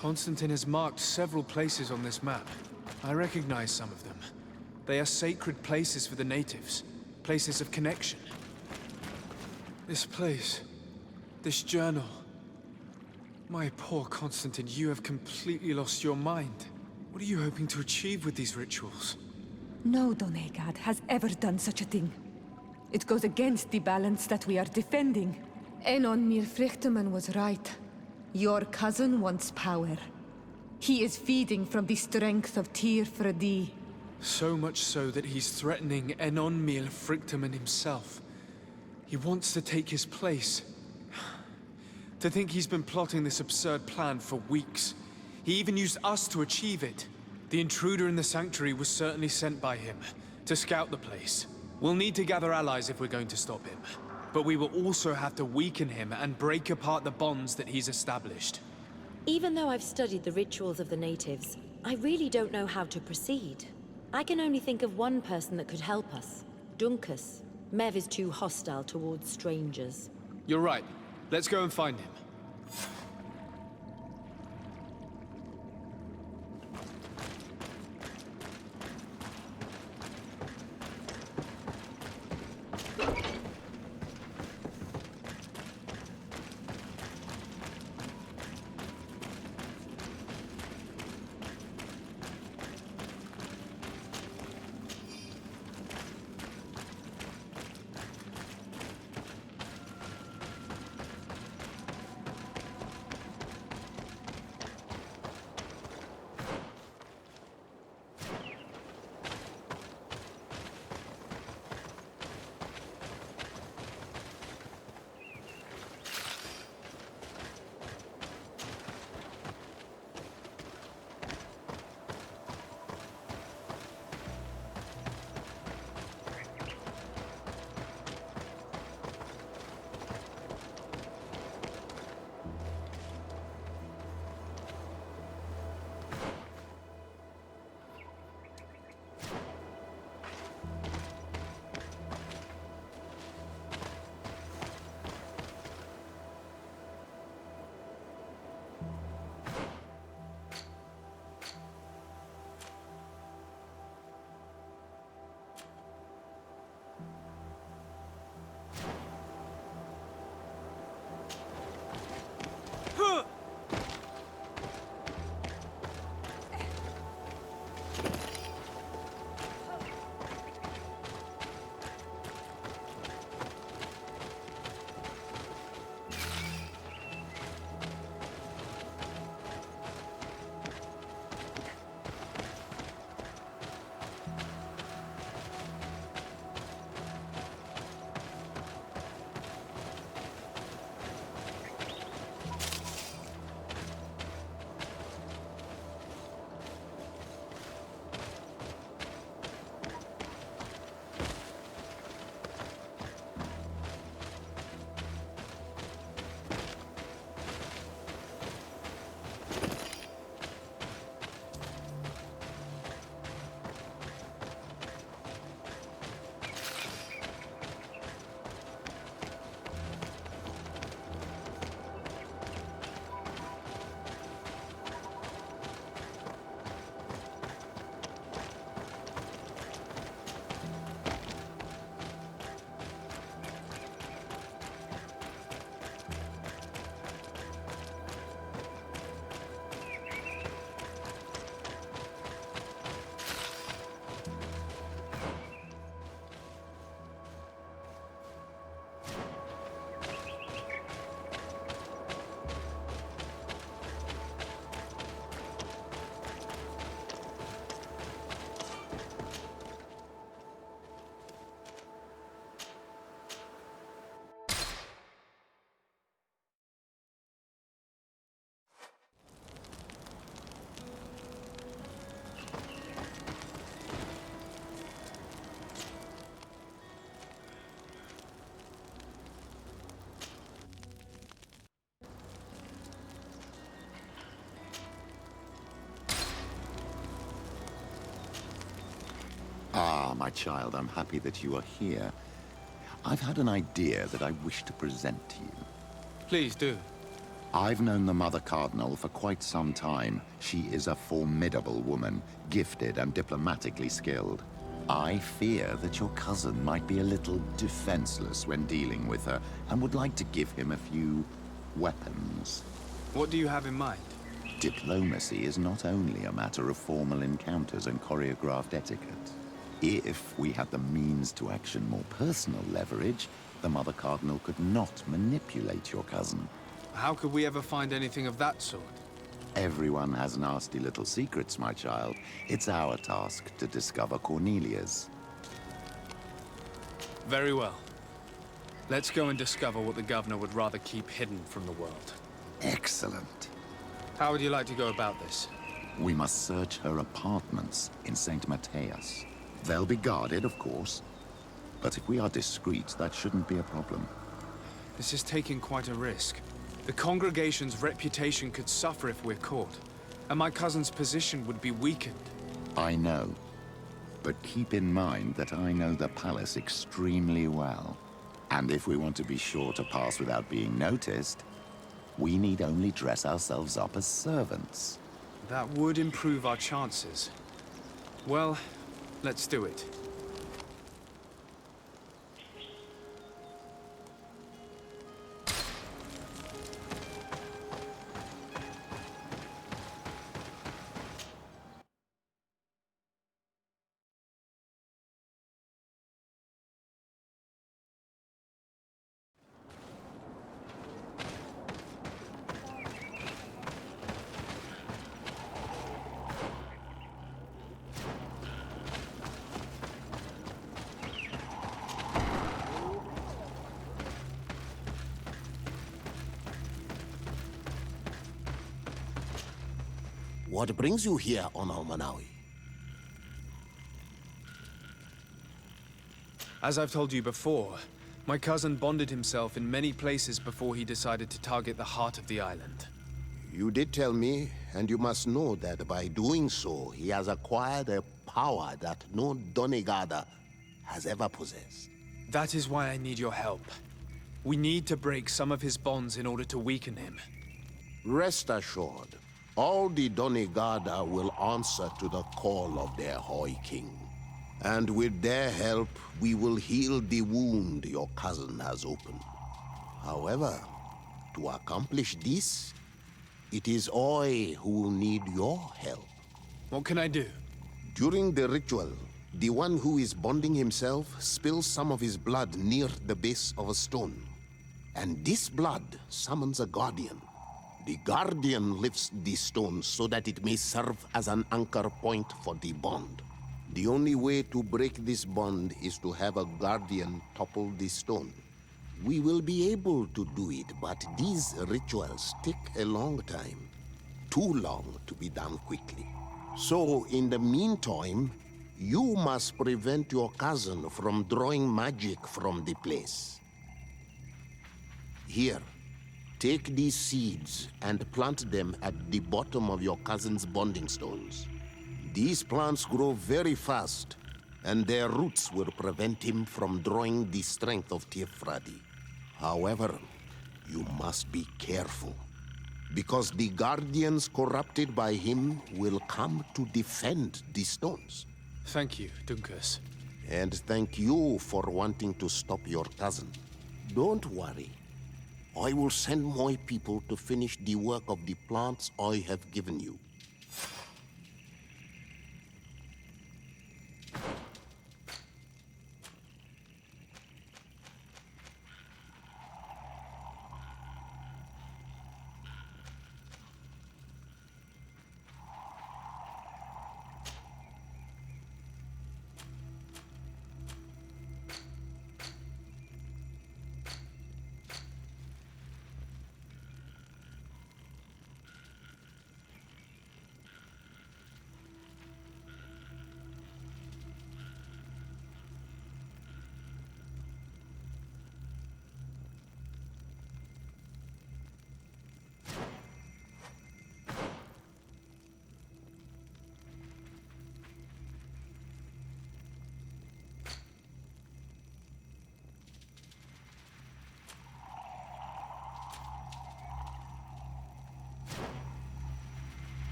Constantine has marked several places on this map. I recognize some of them. They are sacred places for the natives, places of connection. This place, this journal. My poor Constantine, you have completely lost your mind. What are you hoping to achieve with these rituals? No Donegad has ever done such a thing. It goes against the balance that we are defending. Enon Mir Frichterman was right. Your cousin wants power. He is feeding from the strength of Tyr Fredi. So much so that he's threatening Enon Mir Frichterman himself. He wants to take his place. To think he's been plotting this absurd plan for weeks. He even used us to achieve it. The intruder in the sanctuary was certainly sent by him, to scout the place. We'll need to gather allies if we're going to stop him. But we will also have to weaken him and break apart the bonds that he's established. Even though I've studied the rituals of the natives, I really don't know how to proceed. I can only think of one person that could help us. Dunkus. Mev is too hostile towards strangers. You're right. Let's go and find him. Ah, my child, I'm happy that you are here. I've had an idea that I wish to present to you. Please do. I've known the Mother Cardinal for quite some time. She is a formidable woman, gifted and diplomatically skilled. I fear that your cousin might be a little defenseless when dealing with her, and would like to give him a few weapons. What do you have in mind? Diplomacy is not only a matter of formal encounters and choreographed etiquette. If we had the means to action more personal leverage, the Mother Cardinal could not manipulate your cousin. How could we ever find anything of that sort? Everyone has nasty little secrets, my child. It's our task to discover Cornelia's. Very well. Let's go and discover what the governor would rather keep hidden from the world. Excellent. How would you like to go about this? We must search her apartments in St. Matthias. They'll be guarded, of course. But if we are discreet, that shouldn't be a problem. This is taking quite a risk. The congregation's reputation could suffer if we're caught, and my cousin's position would be weakened. I know. But keep in mind that I know the palace extremely well. And if we want to be sure to pass without being noticed, we need only dress ourselves up as servants. That would improve our chances. Well, let's do it. What brings you here on Almanawi? As I've told you before, my cousin bonded himself in many places before he decided to target the heart of the island. You did tell me, and you must know that by doing so, he has acquired a power that no Donegada has ever possessed. That is why I need your help. We need to break some of his bonds in order to weaken him. Rest assured, all the Donegada will answer to the call of their Hoi King. And with their help, we will heal the wound your cousin has opened. However, to accomplish this, it is I who will need your help. What can I do? During the ritual, the one who is bonding himself spills some of his blood near the base of a stone. And this blood summons a guardian. The guardian lifts the stone so that it may serve as an anchor point for the bond. The only way to break this bond is to have a guardian topple the stone. We will be able to do it, but these rituals take a long time. Too long to be done quickly. So, in the meantime, you must prevent your cousin from drawing magic from the place. Here, take these seeds and plant them at the bottom of your cousin's bonding stones. These plants grow very fast, and their roots will prevent him from drawing the strength of Tifradi. However, you must be careful, because the guardians corrupted by him will come to defend the stones. Thank you, Dunkus. And thank you for wanting to stop your cousin. Don't worry. I will send my people to finish the work of the plants I have given you.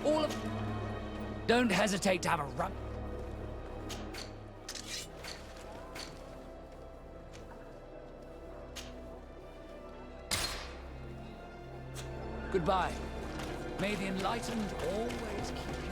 All of... Don't hesitate to have a run. Goodbye. May the enlightened always keep you.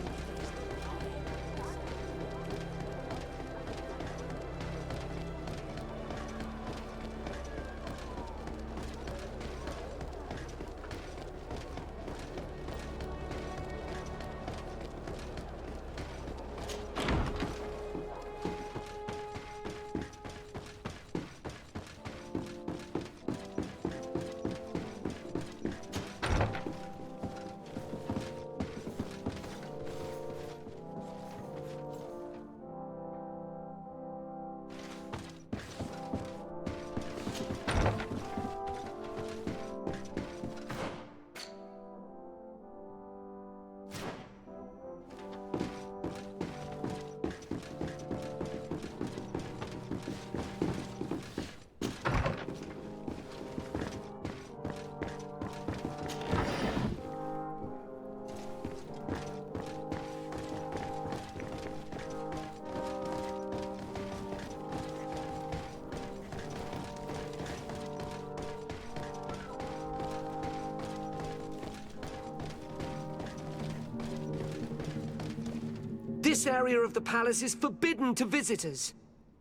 This area of the palace is forbidden to visitors,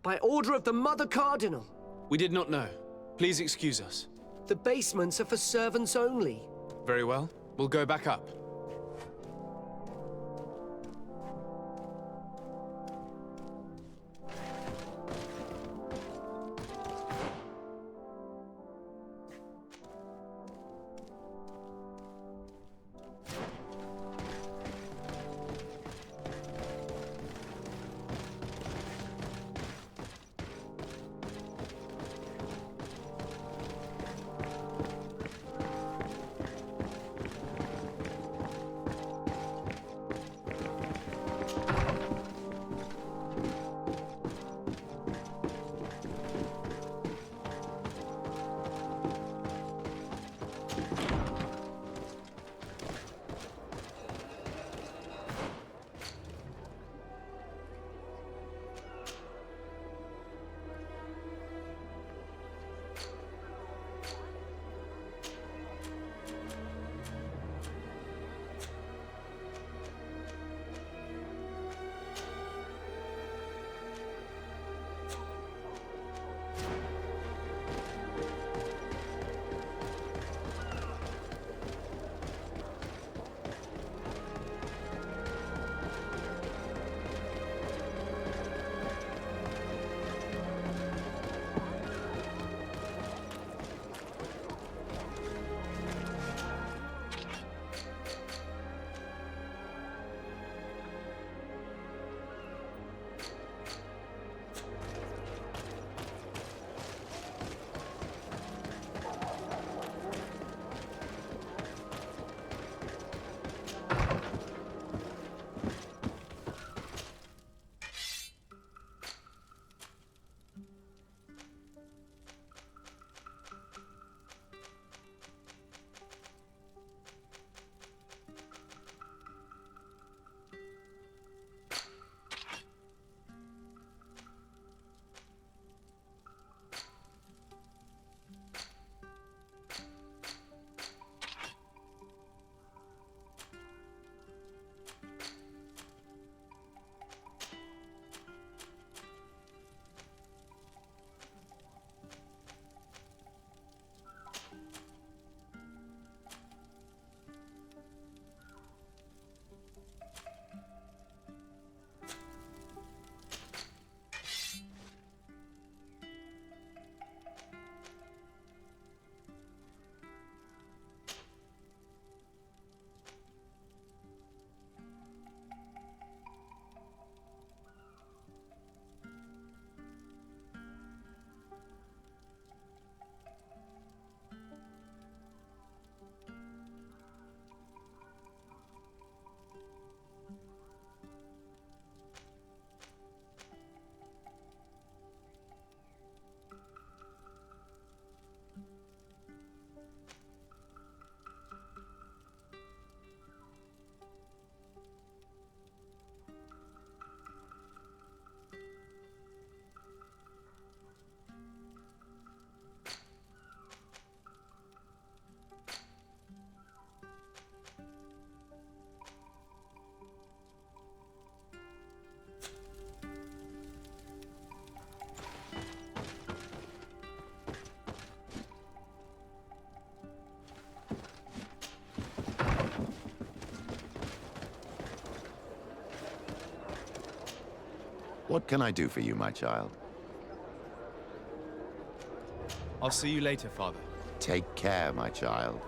by order of the Mother Cardinal. We did not know. Please excuse us. The basements are for servants only. Very well. We'll go back up. What can I do for you, my child? I'll see you later, Father. Take care, my child.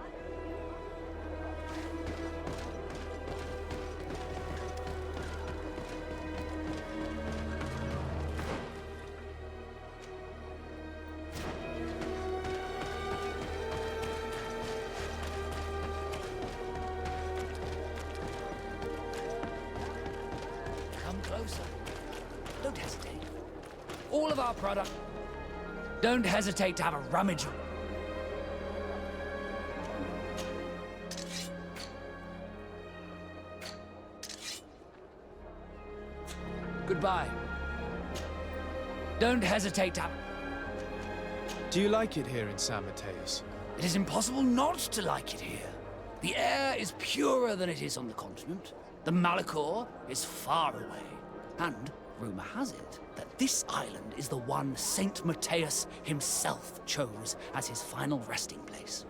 Come closer. Don't hesitate. All of our product. Don't hesitate to have a rummage. Goodbye. Don't hesitate to have... Do you like it here in San Mateus? It is impossible not to like it here. The air is purer than it is on the continent. The Malachor is far away. And rumor has it that this island is the one Saint Mateus himself chose as his final resting place.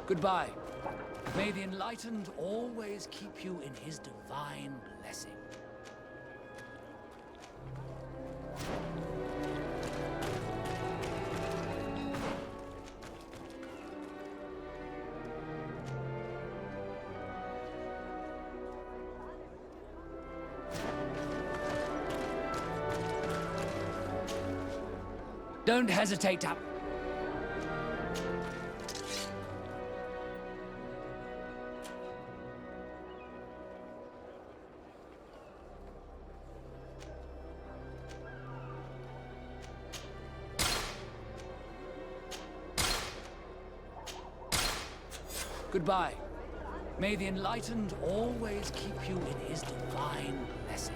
Goodbye. May the Enlightened always keep you in his divine blessing. Don't hesitate to... Goodbye. May the Enlightened always keep you in his divine blessing.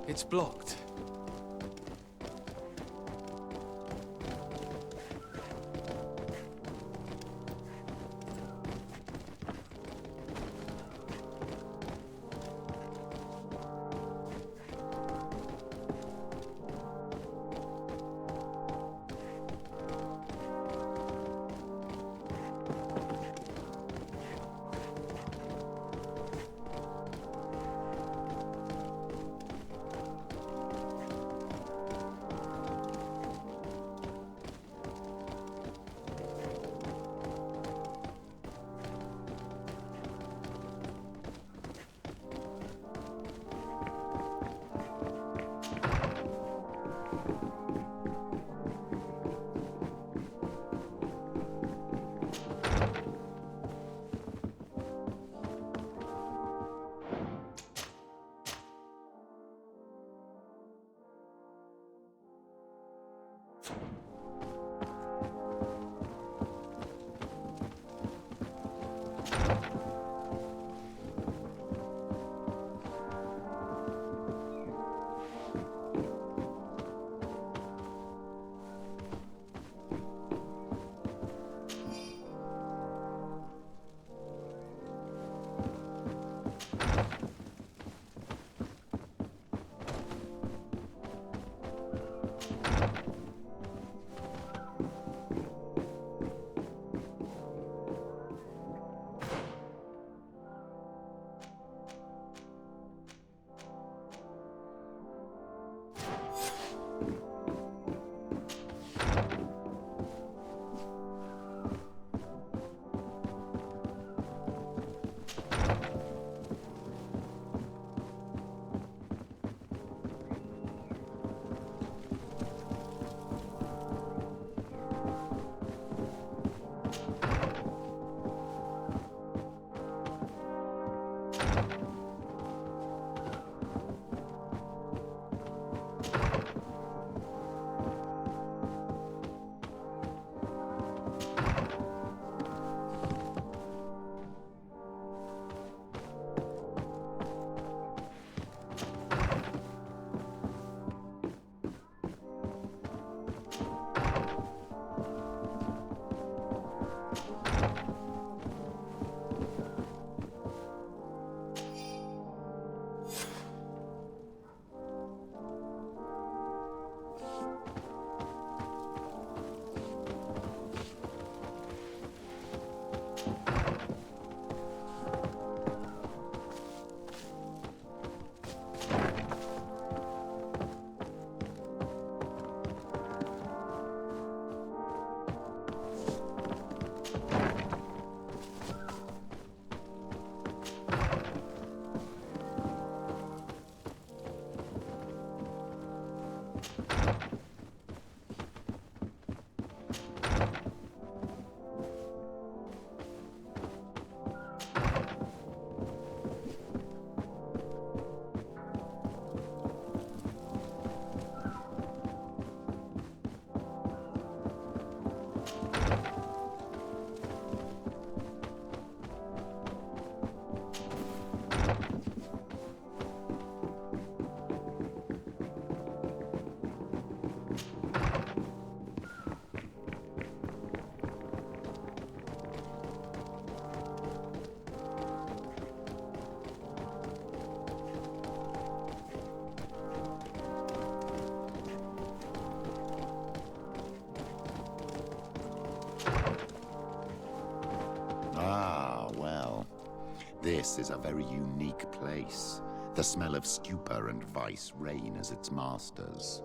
It's blocked. This is a very unique place. The smell of stupor and vice reign as its masters.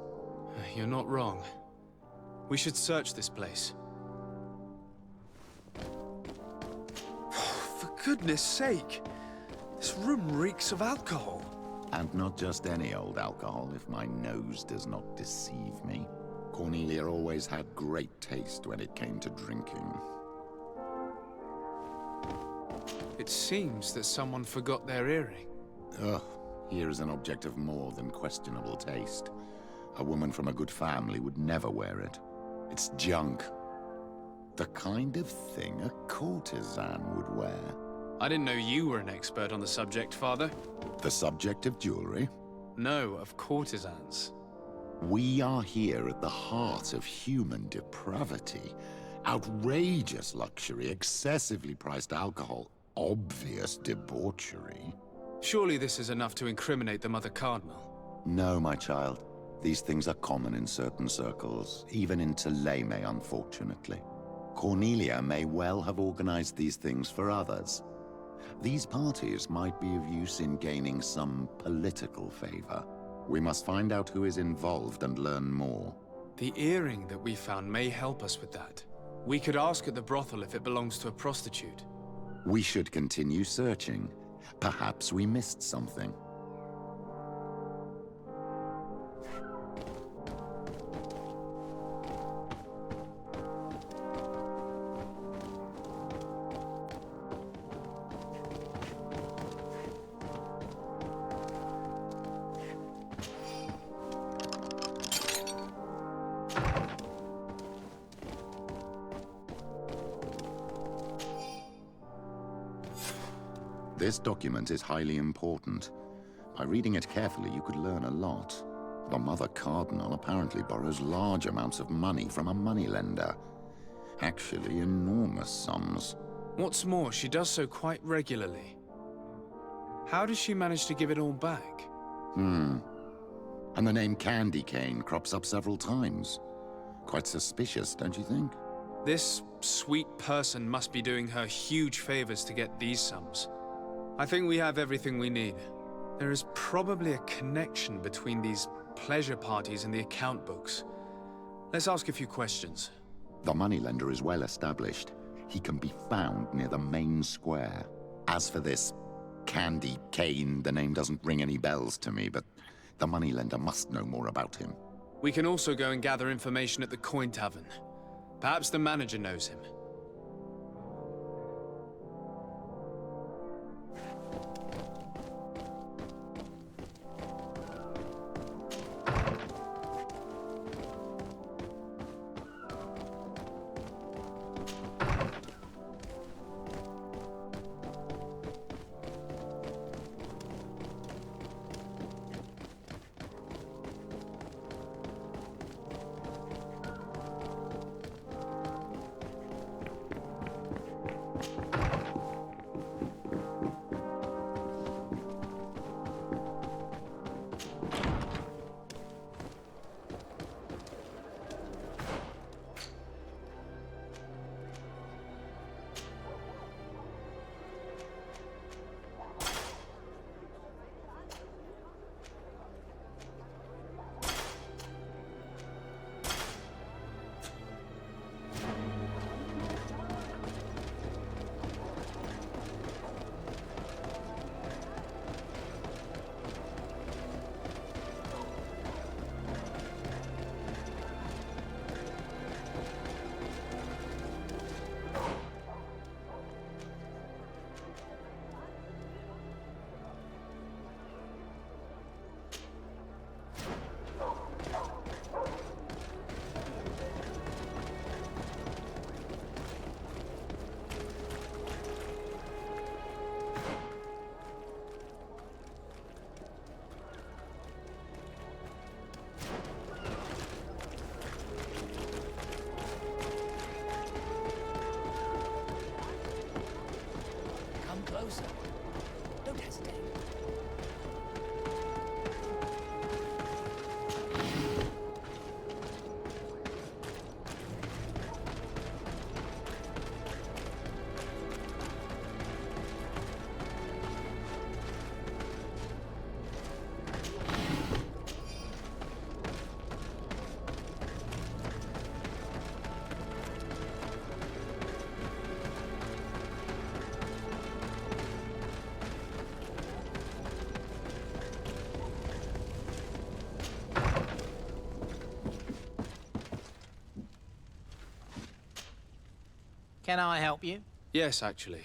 You're not wrong. We should search this place. For goodness sake! This room reeks of alcohol. And not just any old alcohol, if my nose does not deceive me. Cornelia always had great taste when it came to drinking. It seems that someone forgot their earring. Ugh, here is an object of more than questionable taste. A woman from a good family would never wear it. It's junk. The kind of thing a courtesan would wear. I didn't know you were an expert on the subject, Father. The subject of jewelry? No, of courtesans. We are here at the heart of human depravity. Outrageous luxury, excessively priced alcohol, obvious debauchery. Surely this is enough to incriminate the Mother Cardinal. No, my child. These things are common in certain circles, even in Thélème, unfortunately. Cornelia may well have organized these things for others. These parties might be of use in gaining some political favor. We must find out who is involved and learn more. The earring that we found may help us with that. We could ask at the brothel if it belongs to a prostitute. We should continue searching. Perhaps we missed something. This document is highly important. By reading it carefully, you could learn a lot. The Mother Cardinal apparently borrows large amounts of money from a moneylender. Actually, enormous sums. What's more, she does so quite regularly. How does she manage to give it all back? And the name Candy Cane crops up several times. Quite suspicious, don't you think? This sweet person must be doing her huge favors to get these sums. I think we have everything we need. There is probably a connection between these pleasure parties and the account books. Let's ask a few questions. The moneylender is well established. He can be found near the main square. As for this Candy Cane, the name doesn't ring any bells to me, but the moneylender must know more about him. We can also go and gather information at the Coin Tavern. Perhaps the manager knows him. Closer. Don't hesitate. Can I help you? Yes, actually.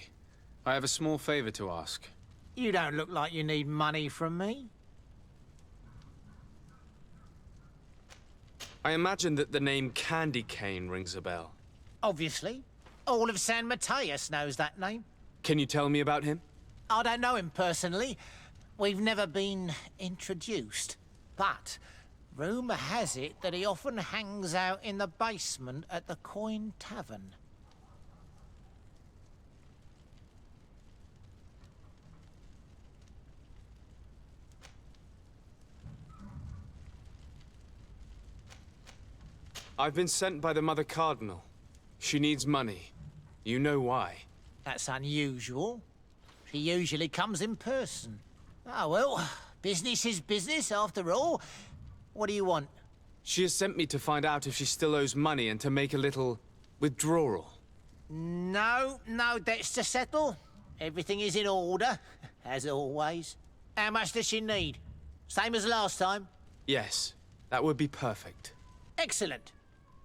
I have a small favor to ask. You don't look like you need money from me. I imagine that the name Candy Cane rings a bell. Obviously. All of San Mateus knows that name. Can you tell me about him? I don't know him personally. We've never been introduced. But rumour has it that he often hangs out in the basement at the Coin Tavern. I've been sent by the Mother Cardinal. She needs money. You know why. That's unusual. She usually comes in person. Ah, well, business is business after all. What do you want? She has sent me to find out if she still owes money and to make a little withdrawal. No debts to settle. Everything is in order, as always. How much does she need? Same as last time? Yes, that would be perfect. Excellent.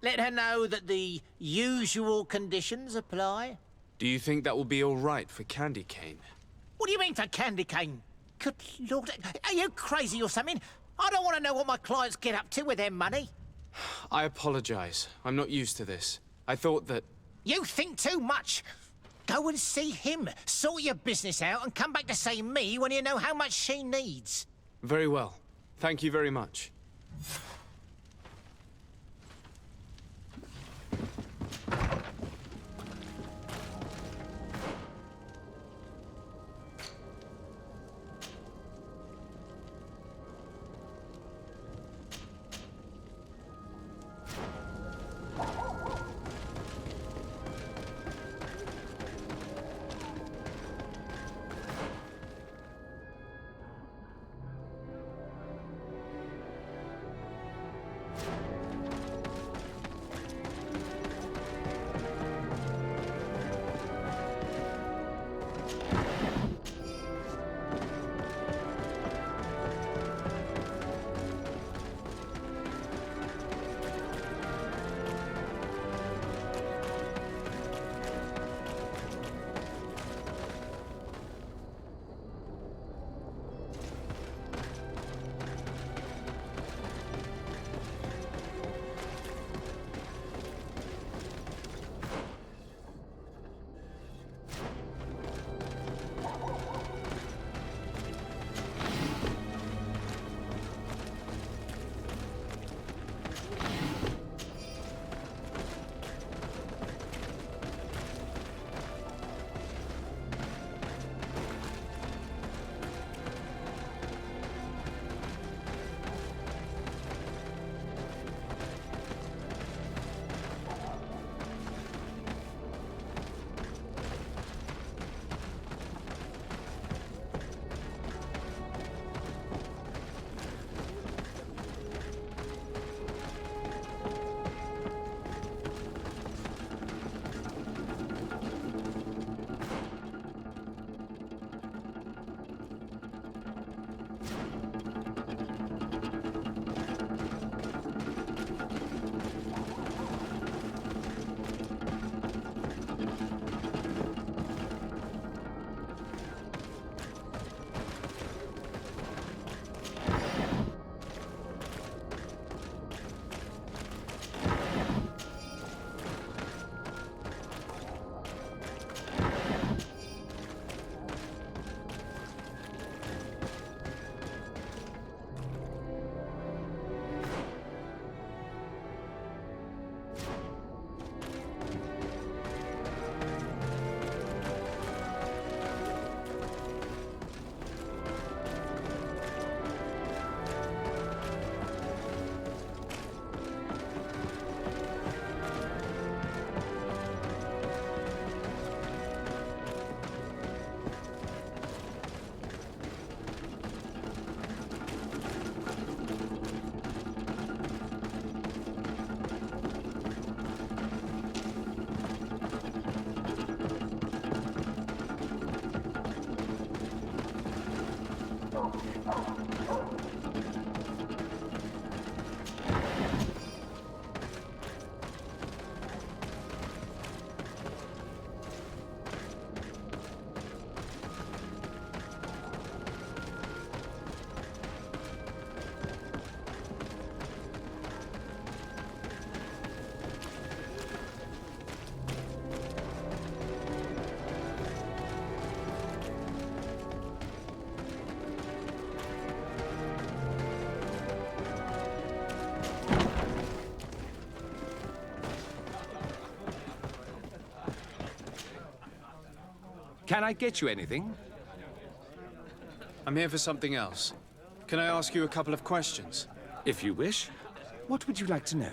Let her know that the usual conditions apply. Do you think that will be all right for Candy Cane? What do you mean for Candy Cane? Good Lord, are you crazy or something? I don't want to know what my clients get up to with their money. I apologize. I'm not used to this. I thought that... You think too much. Go and see him, sort your business out, and come back to see me when you know how much she needs. Very well. Thank you very much. Can I get you anything? I'm here for something else. Can I ask you a couple of questions? If you wish. What would you like to know?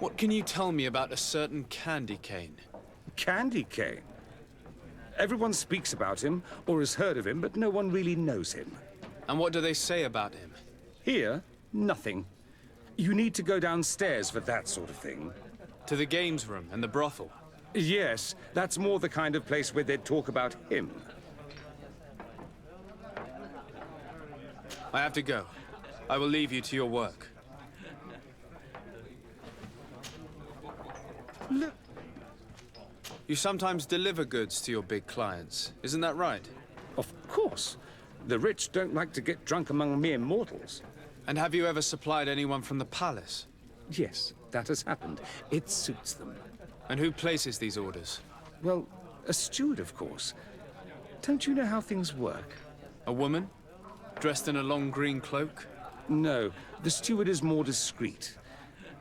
What can you tell me about a certain candy cane? Candy cane? Everyone speaks about him, or has heard of him, but no one really knows him. And what do they say about him? Here, nothing. You need to go downstairs for that sort of thing. To the games room and the brothel? Yes, that's more the kind of place where they'd talk about him. I have to go. I will leave you to your work. Look. You sometimes deliver goods to your big clients, isn't that right? Of course. The rich don't like to get drunk among mere mortals. And have you ever supplied anyone from the palace? Yes, that has happened. It suits them. And who places these orders? Well, a steward, of course. Don't you know how things work? A woman? Dressed in a long green cloak? No, the steward is more discreet.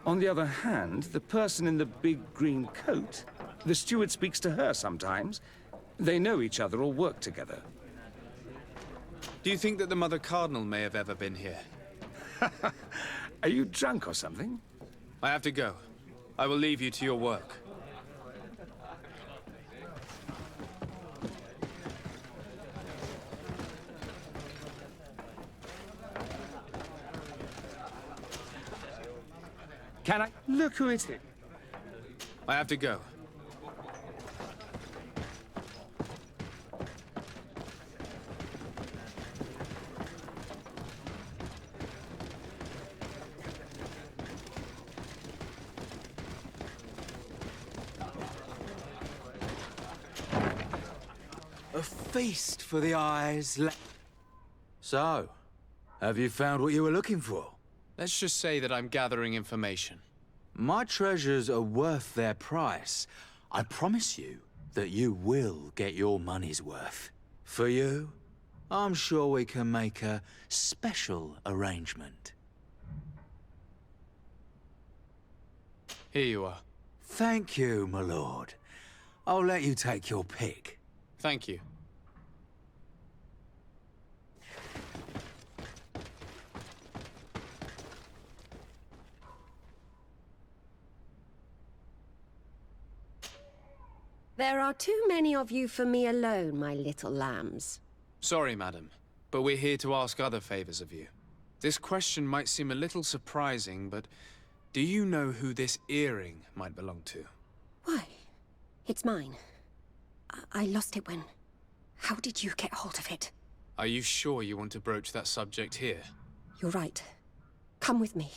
On the other hand, the person in the big green coat, the steward speaks to her sometimes. They know each other or work together. Do you think that the Mother Cardinal may have ever been here? Are you drunk or something? I have to go. I will leave you to your work. Can I? Look who it is. I have to go. A feast for the eyes. So, have you found what you were looking for? Let's just say that I'm gathering information. My treasures are worth their price. I promise you that you will get your money's worth. For you, I'm sure we can make a special arrangement. Here you are. Thank you, my lord. I'll let you take your pick. Thank you. There are too many of you for me alone, my little lambs. Sorry, madam, but we're here to ask other favors of you. This question might seem a little surprising, but do you know who this earring might belong to? Why? It's mine. I lost it when... How did you get hold of it? Are you sure you want to broach that subject here? You're right. Come with me.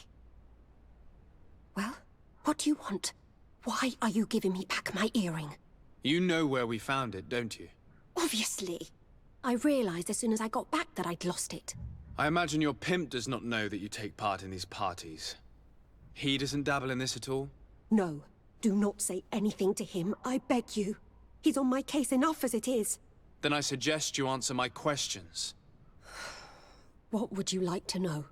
Well, what do you want? Why are you giving me back my earring? You know where we found it, don't you? Obviously. I realized as soon as I got back that I'd lost it. I imagine your pimp does not know that you take part in these parties. He doesn't dabble in this at all? No. Do not say anything to him, I beg you. He's on my case enough as it is. Then I suggest you answer my questions. What would you like to know?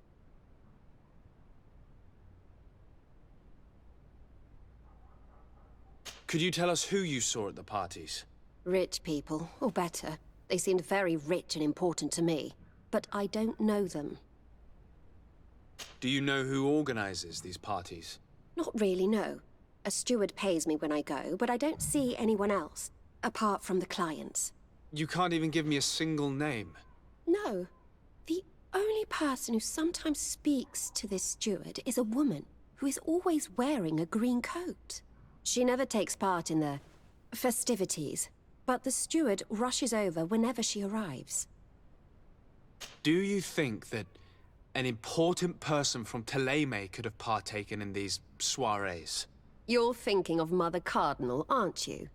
Could you tell us who you saw at the parties? Rich people, or better. They seemed very rich and important to me. But I don't know them. Do you know who organizes these parties? Not really, no. A steward pays me when I go, but I don't see anyone else, apart from the clients. You can't even give me a single name. No. The only person who sometimes speaks to this steward is a woman who is always wearing a green coat. She never takes part in the festivities, but the steward rushes over whenever she arrives. Do you think that an important person from Thélème could have partaken in these soirees? You're thinking of Mother Cardinal, aren't you?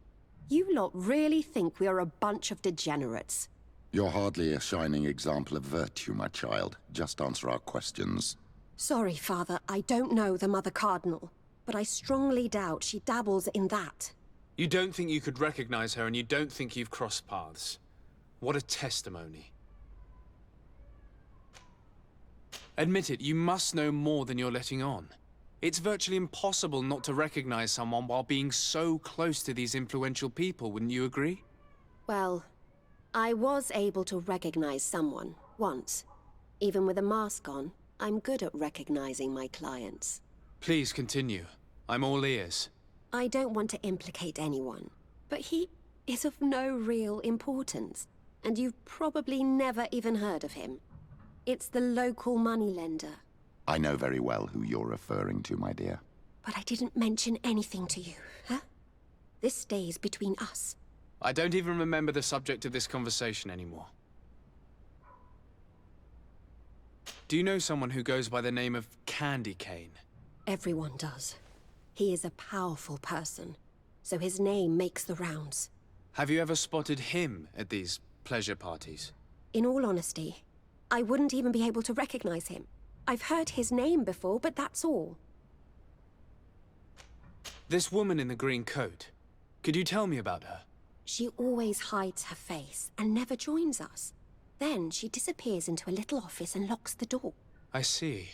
You lot really think we are a bunch of degenerates. You're hardly a shining example of virtue, my child. Just answer our questions. Sorry, Father, I don't know the Mother Cardinal, but I strongly doubt she dabbles in that. You don't think you could recognize her, and you don't think you've crossed paths. What a testimony. Admit it, you must know more than you're letting on. It's virtually impossible not to recognize someone while being so close to these influential people, wouldn't you agree? Well, I was able to recognize someone, once. Even with a mask on, I'm good at recognizing my clients. Please continue. I'm all ears. I don't want to implicate anyone, but he is of no real importance, and you've probably never even heard of him. It's the local moneylender. I know very well who you're referring to, my dear. But I didn't mention anything to you, huh? This stays between us. I don't even remember the subject of this conversation anymore. Do you know someone who goes by the name of Candy Cane? Everyone does. He is a powerful person, so his name makes the rounds. Have you ever spotted him at these pleasure parties? In all honesty, I wouldn't even be able to recognize him. I've heard his name before, but that's all. This woman in the green coat, could you tell me about her? She always hides her face and never joins us. Then she disappears into a little office and locks the door. I see.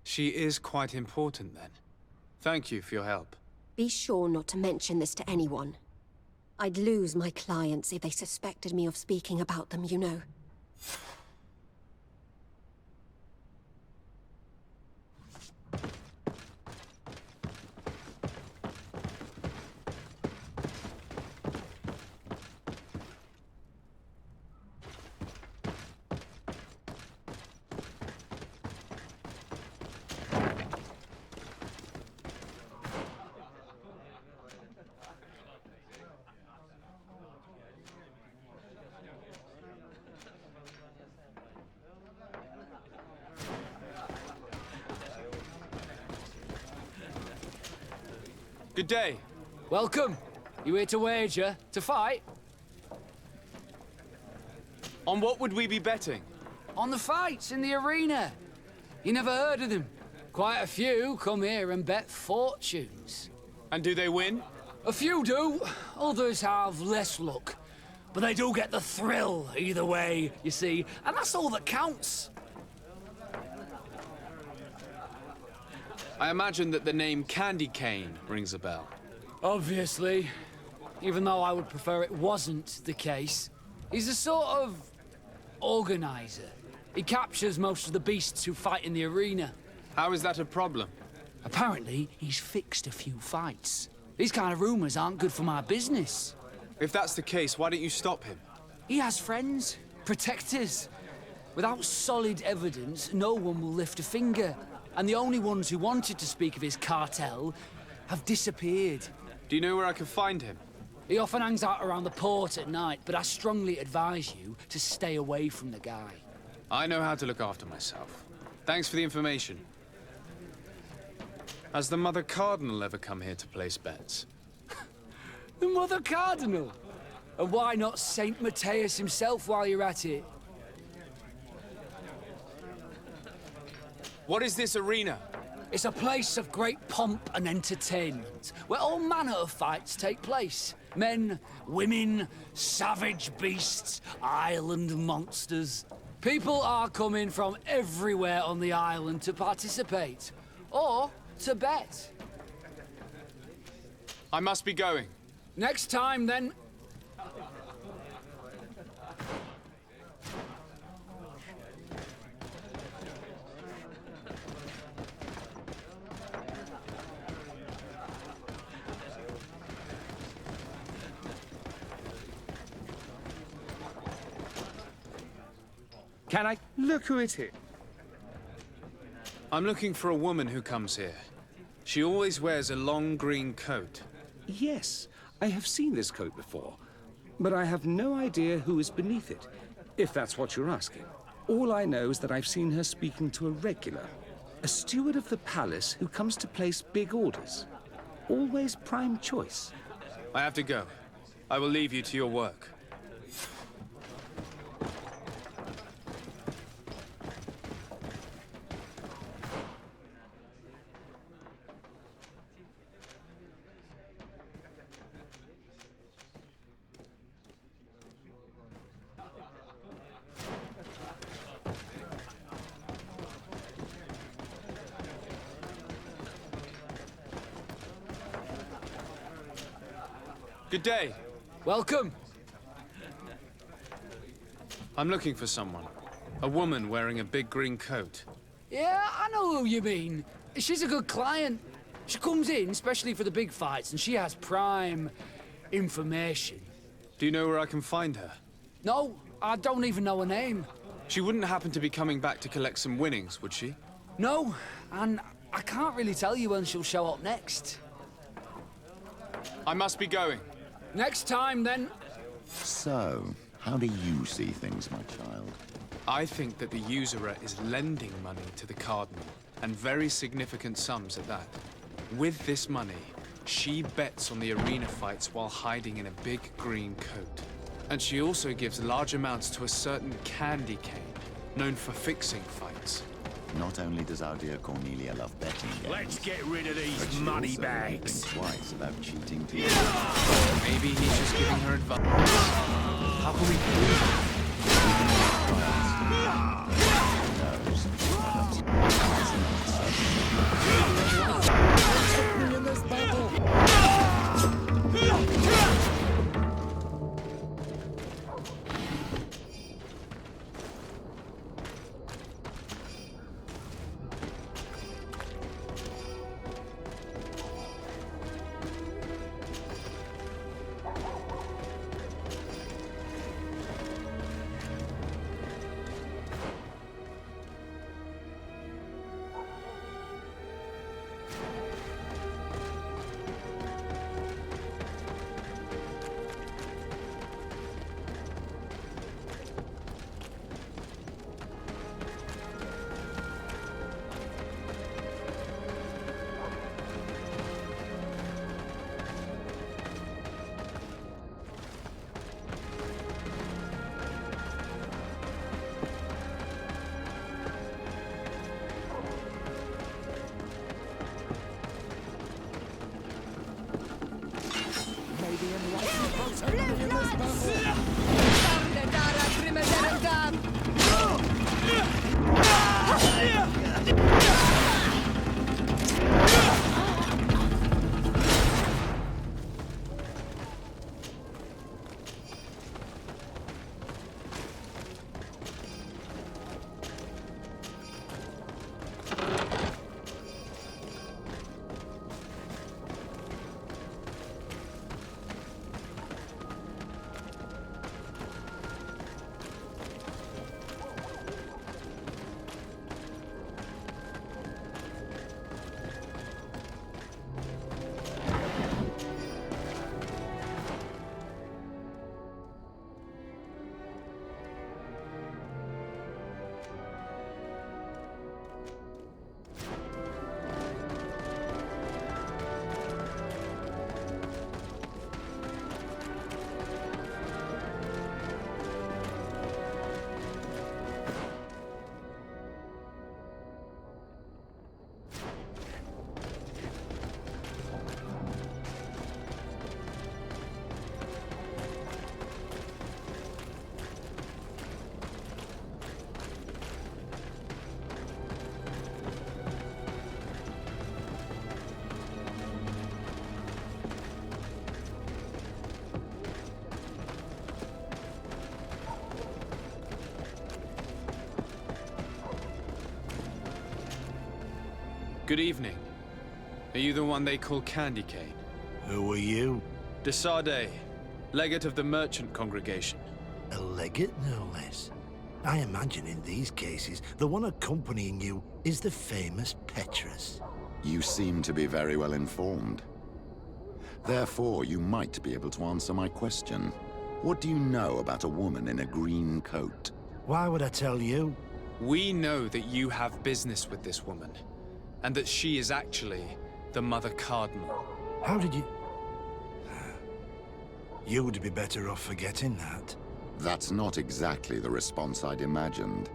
She is quite important then. Thank you for your help. Be sure not to mention this to anyone. I'd lose my clients if they suspected me of speaking about them, you know. Good day. Welcome. You here to wager? To fight? On what would we be betting? On the fights in the arena. You never heard of them? Quite a few come here and bet fortunes. And do they win? A few do. Others have less luck. But they do get the thrill either way, you see. And that's all that counts. I imagine that the name Candy Cane rings a bell. Obviously. Even though I would prefer it wasn't the case. He's a sort of organizer. He captures most of the beasts who fight in the arena. How is that a problem? Apparently, he's fixed a few fights. These kind of rumors aren't good for my business. If that's the case, why don't you stop him? He has friends, protectors. Without solid evidence, no one will lift a finger. And the only ones who wanted to speak of his cartel have disappeared. Do you know where I can find him? He often hangs out around the port at night, but I strongly advise you to stay away from the guy. I know how to look after myself. Thanks for the information. Has the Mother Cardinal ever come here to place bets? The Mother Cardinal? And why not Saint Matthias himself while you're at it? What is this arena? It's a place of great pomp and entertainment, where all manner of fights take place. Men, women, savage beasts, island monsters. People are coming from everywhere on the island to participate, or to bet. I must be going. Next time, then. Can I look who it is? I'm looking for a woman who comes here. She always wears a long green coat. Yes, I have seen this coat before, but I have no idea who is beneath it, if that's what you're asking. All I know is that I've seen her speaking to a regular, a steward of the palace who comes to place big orders. Always prime choice. I have to go. I will leave you to your work. Good day. Welcome. I'm looking for someone. A woman wearing a big green coat. Yeah, I know who you mean. She's a good client. She comes in especially for the big fights, and she has prime information. Do you know where I can find her? No, I don't even know her name. She wouldn't happen to be coming back to collect some winnings, would she? No, and I can't really tell you when she'll show up next. I must be going. Next time, then. So, how do you see things, my child? I think that the usurer is lending money to the Cardinal, and very significant sums at that. With this money, she bets on the arena fights while hiding in a big green coat. And she also gives large amounts to a certain candy cane, known for fixing fights. Not only does our dear Cornelia love betting games, Let's get rid of but these she money also bags. thinks twice about cheating people. Maybe he's just giving her advice. How can we prove it? Good evening. Are you the one they call Candy Cane? Who are you? De Sardet, legate of the merchant congregation. A legate, no less. I imagine in these cases, the one accompanying you is the famous Petrus. You seem to be very well informed. Therefore, you might be able to answer my question. What do you know about a woman in a green coat? Why would I tell you? We know that you have business with this woman, and that she is actually the Mother Cardinal. How did you... You would be better off forgetting that. That's not exactly the response I'd imagined.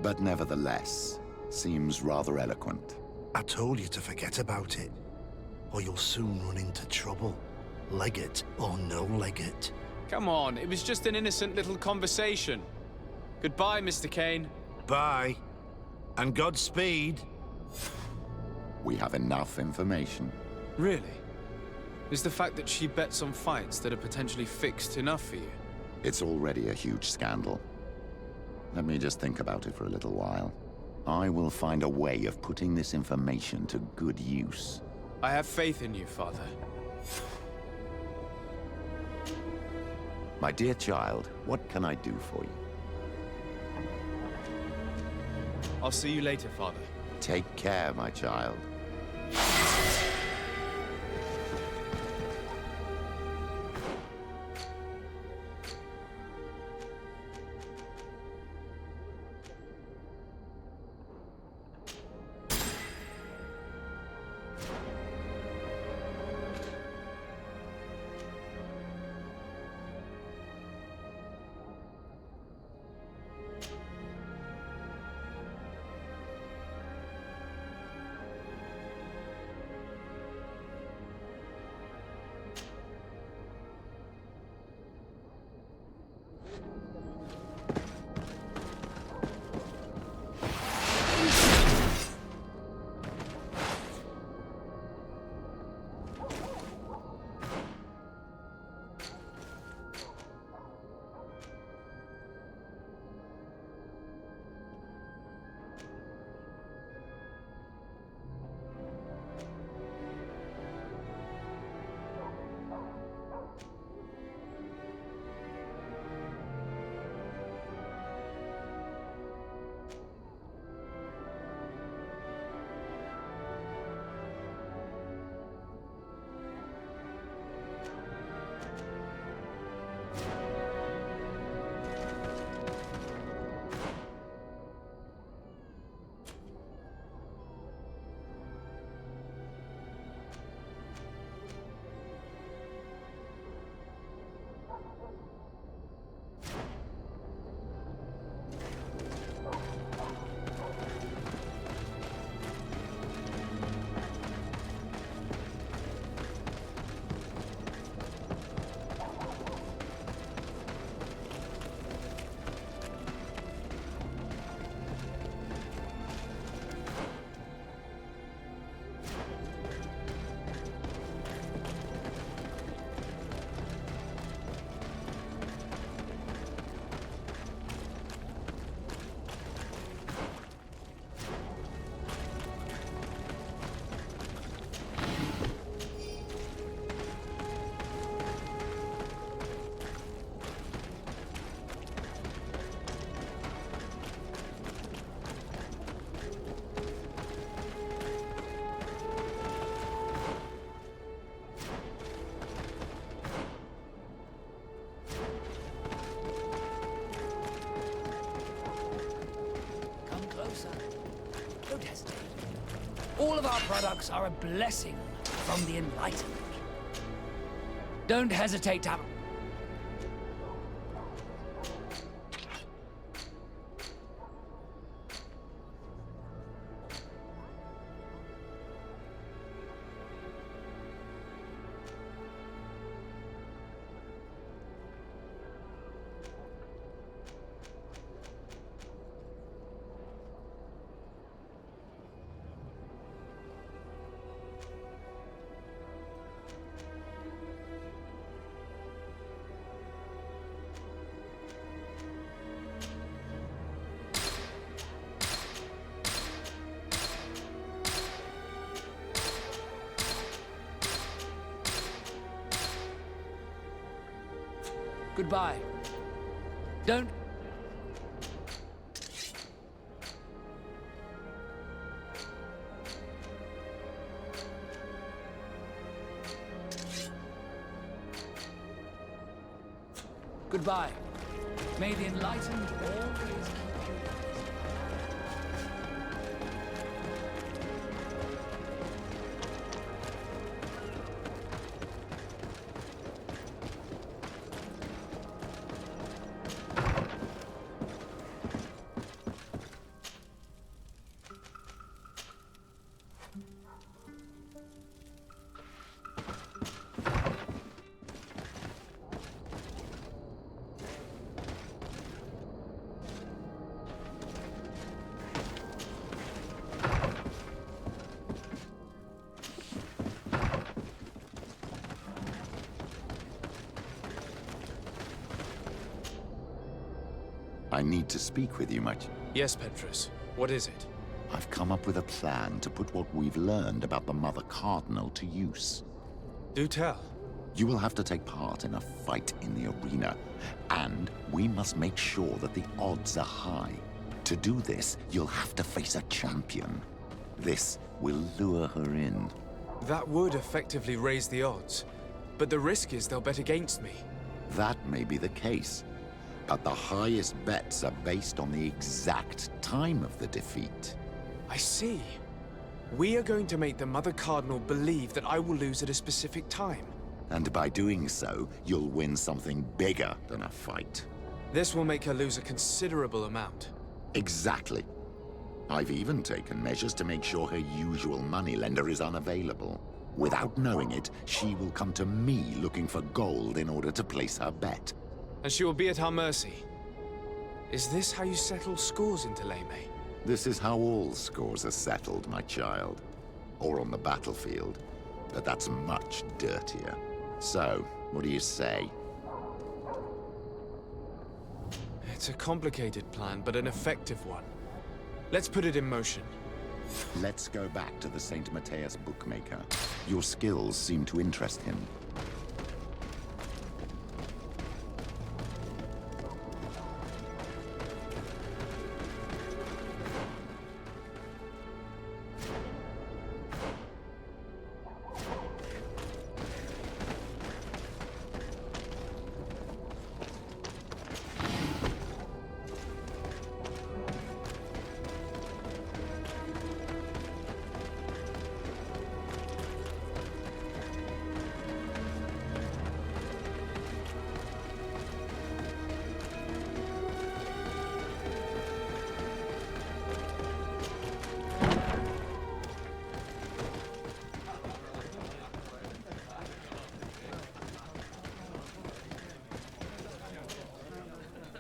But nevertheless, seems rather eloquent. I told you to forget about it, or you'll soon run into trouble. Legate or no legate. Come on, it was just an innocent little conversation. Goodbye, Mr. Kane. Bye. And Godspeed. We have enough information. Really? Is the fact that she bets on fights that are potentially fixed enough for you? It's already a huge scandal. Let me just think about it for a little while. I will find a way of putting this information to good use. I have faith in you, Father. My dear child, what can I do for you? I'll see you later, Father. Take care, my child. Don't hesitate. All of our products are a blessing from the Enlightened. Don't hesitate to have... Goodbye. Don't... Goodbye. May the Enlightened always... I need to speak with you, Yes, Petrus. What is it? I've come up with a plan to put what we've learned about the Mother Cardinal to use. Do tell. You will have to take part in a fight in the arena, and we must make sure that the odds are high. To do this, you'll have to face a champion. This will lure her in. That would effectively raise the odds, but the risk is they'll bet against me. That may be the case, but the highest bets are based on the exact time of the defeat. I see. We are going to make the Mother Cardinal believe that I will lose at a specific time. And by doing so, you'll win something bigger than a fight. This will make her lose a considerable amount. Exactly. I've even taken measures to make sure her usual moneylender is unavailable. Without knowing it, she will come to me looking for gold in order to place her bet. And she will be at our mercy. Is this how you settle scores in Thélème? This is how all scores are settled, my child. Or on the battlefield. But that's much dirtier. So, what do you say? It's a complicated plan, but an effective one. Let's put it in motion. Let's go back to the St. Matthias bookmaker. Your skills seem to interest him.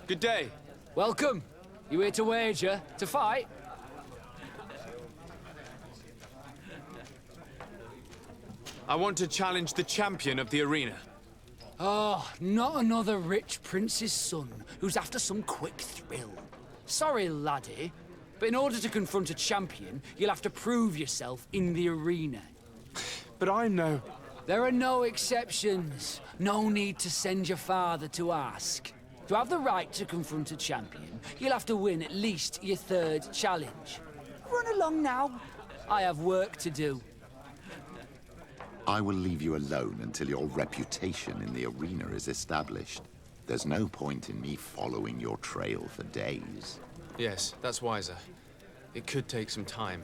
Good day. Welcome. You here to wager? To fight? I want to challenge the champion of the arena. Oh, not another rich prince's son who's after some quick thrill. Sorry, laddie, but in order to confront a champion, you'll have to prove yourself in the arena. But I'm no... There are no exceptions. No need to send your father to ask. To have the right to confront a champion, you'll have to win at least your third challenge. Run along now. I have work to do. I will leave you alone until your reputation in the arena is established. There's no point in me following your trail for days. Yes, that's wiser. It could take some time.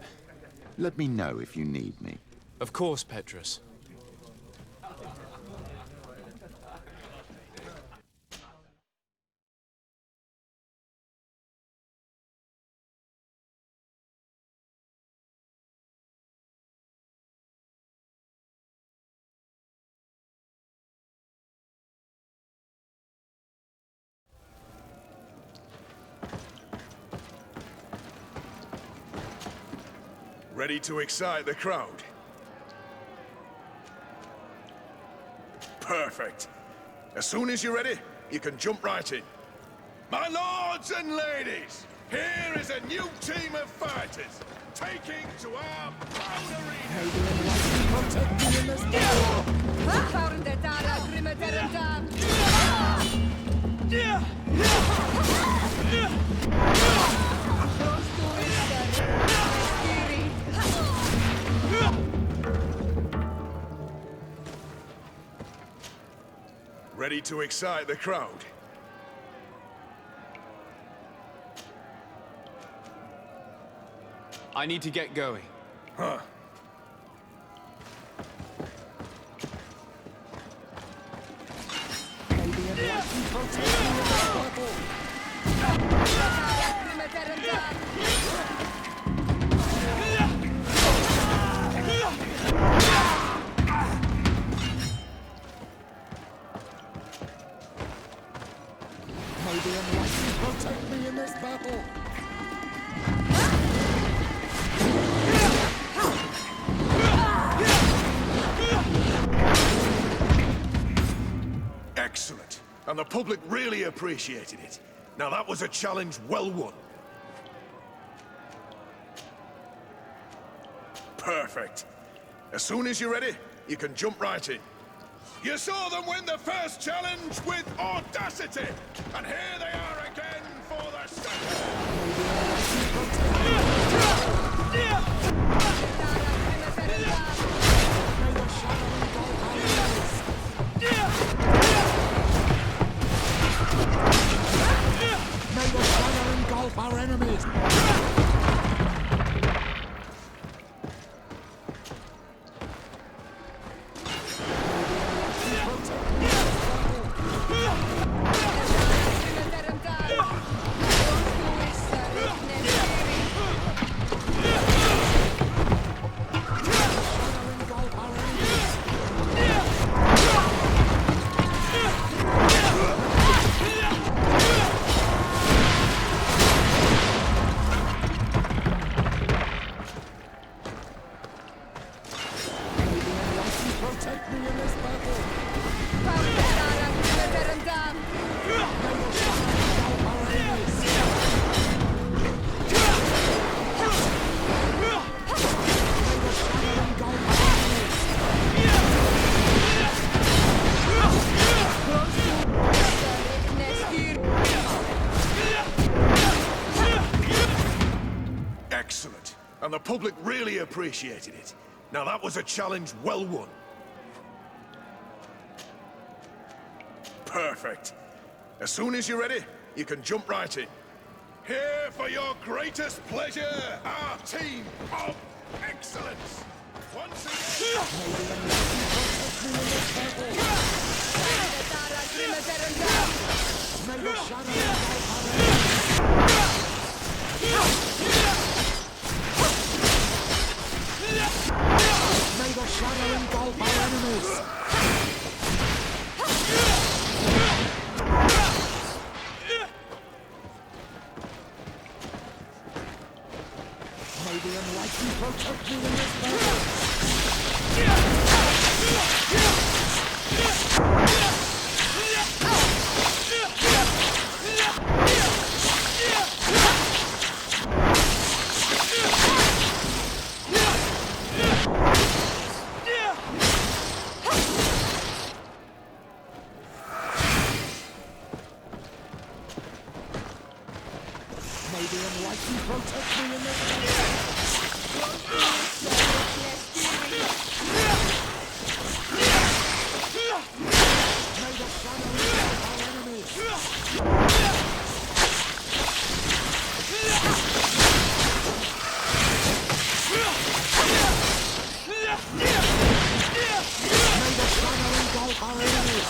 Let me know if you need me. Of course, Petrus. Ready to excite the crowd? Perfect. As soon as you're ready, you can jump right in. My lords and ladies, here is a new team of fighters, taking to our proud Ready to excite the crowd? I need to get going. Huh. Excellent. And the public really appreciated it. Now that was a challenge well won. Perfect. As soon as you're ready, you can jump right in. You saw them win the first challenge with audacity, and here they are again for the May the fire engulf our enemies! Excellent. And the public really appreciated it. Now that was a challenge well won. Perfect. As soon as you're ready, you can jump right in. Here for your greatest pleasure, our team of excellence. Once again... May the shadow engulf our enemies! May the enlightened protect me in this battle! May the enlightened protect me in this battle! May the shadow engulf our enemies! May the shadow engulf our enemies!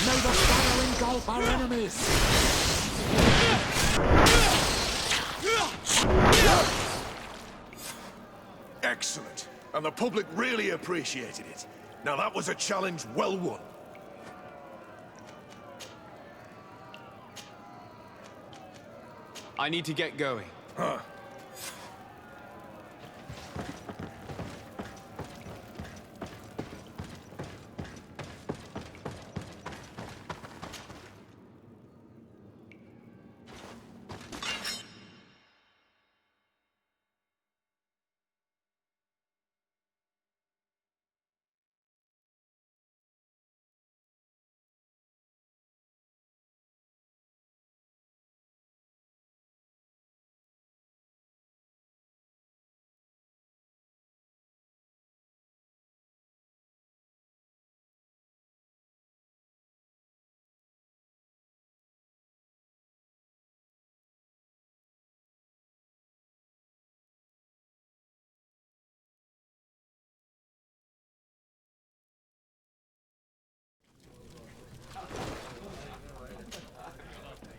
May the shadow engulf our enemies! Excellent. And the public really appreciated it. Now that was a challenge well won. I need to get going. Huh.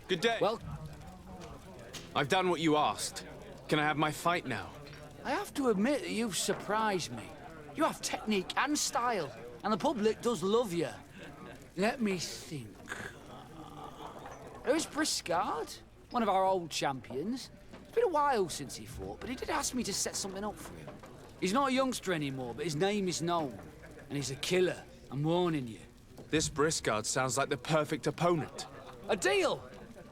Good day. Well, I've done what you asked. Can I have my fight now? I have to admit that you've surprised me. You have technique and style, and the public does love you. Let me think. There's Briscard, one of our old champions. It's been a while since he fought, but he did ask me to set something up for him. He's not a youngster anymore, but his name is known. and he's a killer. I'm warning you. This Briscard sounds like the perfect opponent. A deal!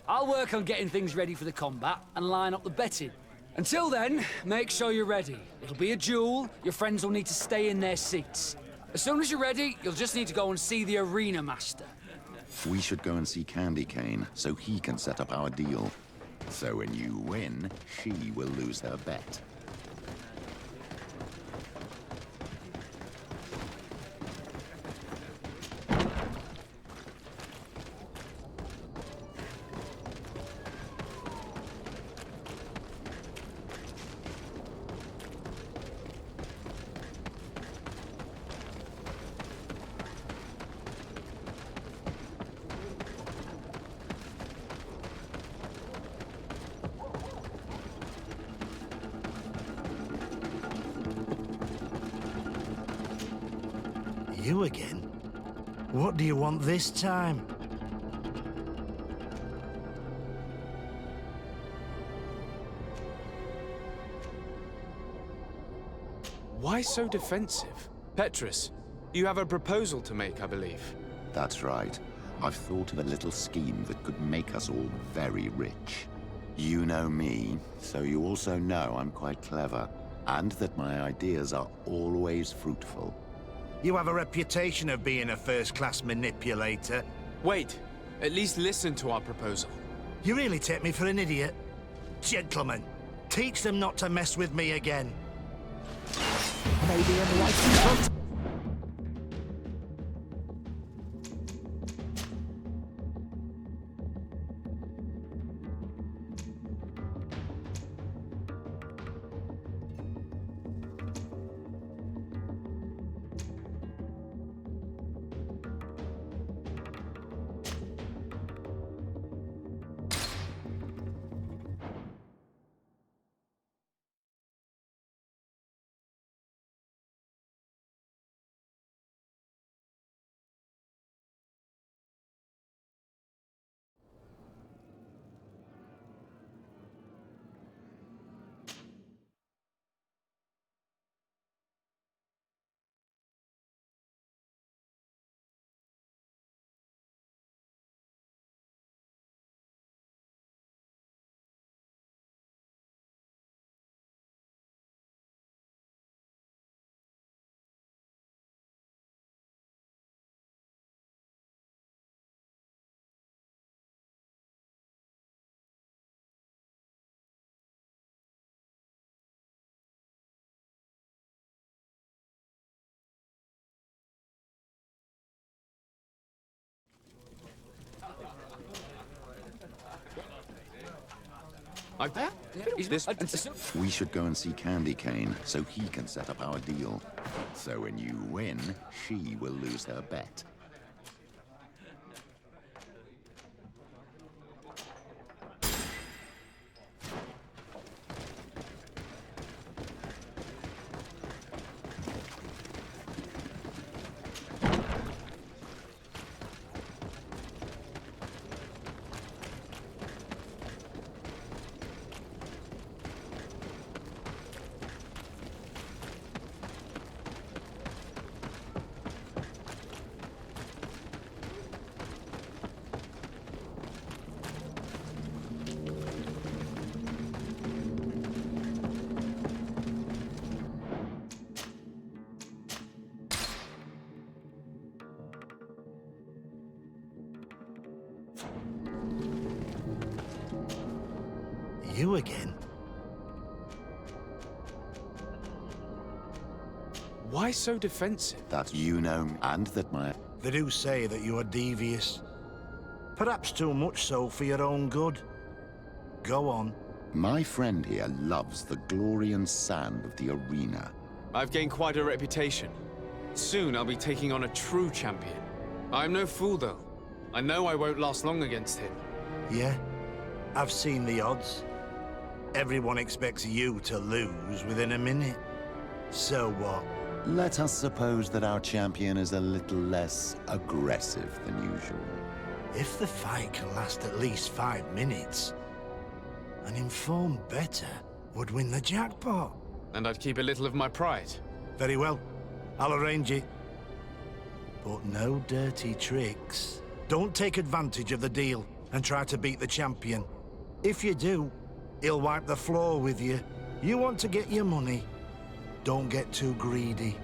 I'll work on getting things ready for the combat and line up the betting. Until then, make sure you're ready. It'll be a duel. Your friends will need to stay in their seats. As soon as you're ready, you'll just need to go and see the arena master. We should go and see Candy Cane so he can set up our deal. So when you win, she will lose her bet. You again? What do you want this time? Why so defensive? Petrus, you have a proposal to make, I believe. That's right. I've thought of a little scheme that could make us all very rich. You know me, so you also know I'm quite clever, and that my ideas are always fruitful. You have a reputation of being a first-class manipulator. Wait, at least listen to our proposal. You really take me for an idiot? Gentlemen, teach them not to mess with me again. Maybe in life. We should go and see Candy Cane so he can set up our deal. So when you win, she will lose her bet. You again? Why so defensive? That you know, and that my... They do say that you are devious. Perhaps too much so for your own good. Go on. My friend here loves the glory and sand of the arena. I've gained quite a reputation. Soon I'll be taking on a true champion. I'm no fool, though. I know I won't last long against him. Yeah? I've seen the odds. Everyone expects you to lose within a minute. So what? Let us suppose that our champion is a little less aggressive than usual. If the fight can last at least 5 minutes, an informed bettor would win the jackpot. And I'd keep a little of my pride. Very well. I'll arrange it. but no dirty tricks. Don't take advantage of the deal and try to beat the champion. If you do, he'll wipe the floor with you. You want to get your money. Don't get too greedy.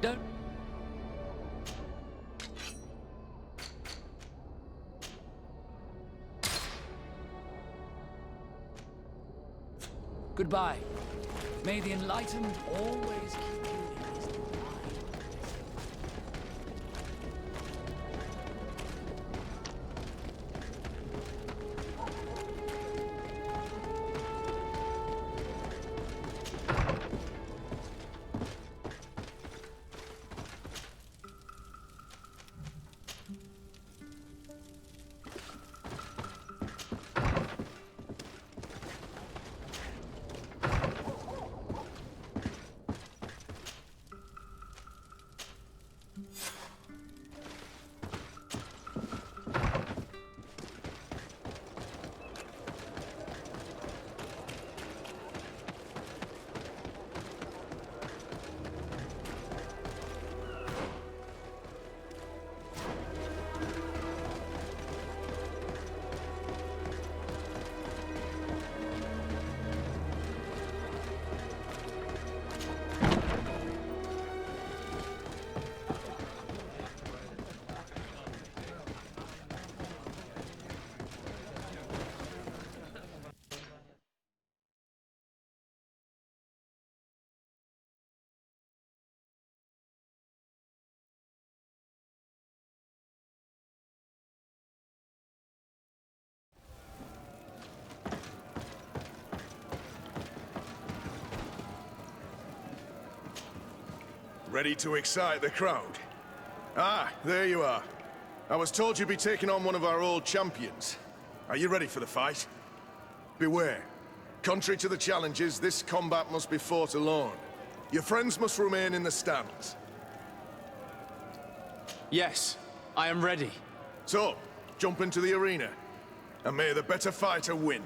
Don't... Goodbye. May the Enlightened always keep you in his mind. Ready to excite the crowd? Ah, there you are. I was told you'd be taking on one of our old champions. Are you ready for the fight? Beware. Contrary to the challenges, this combat must be fought alone. Your friends must remain in the stands. Yes, I am ready. So, jump into the arena, and may the better fighter win.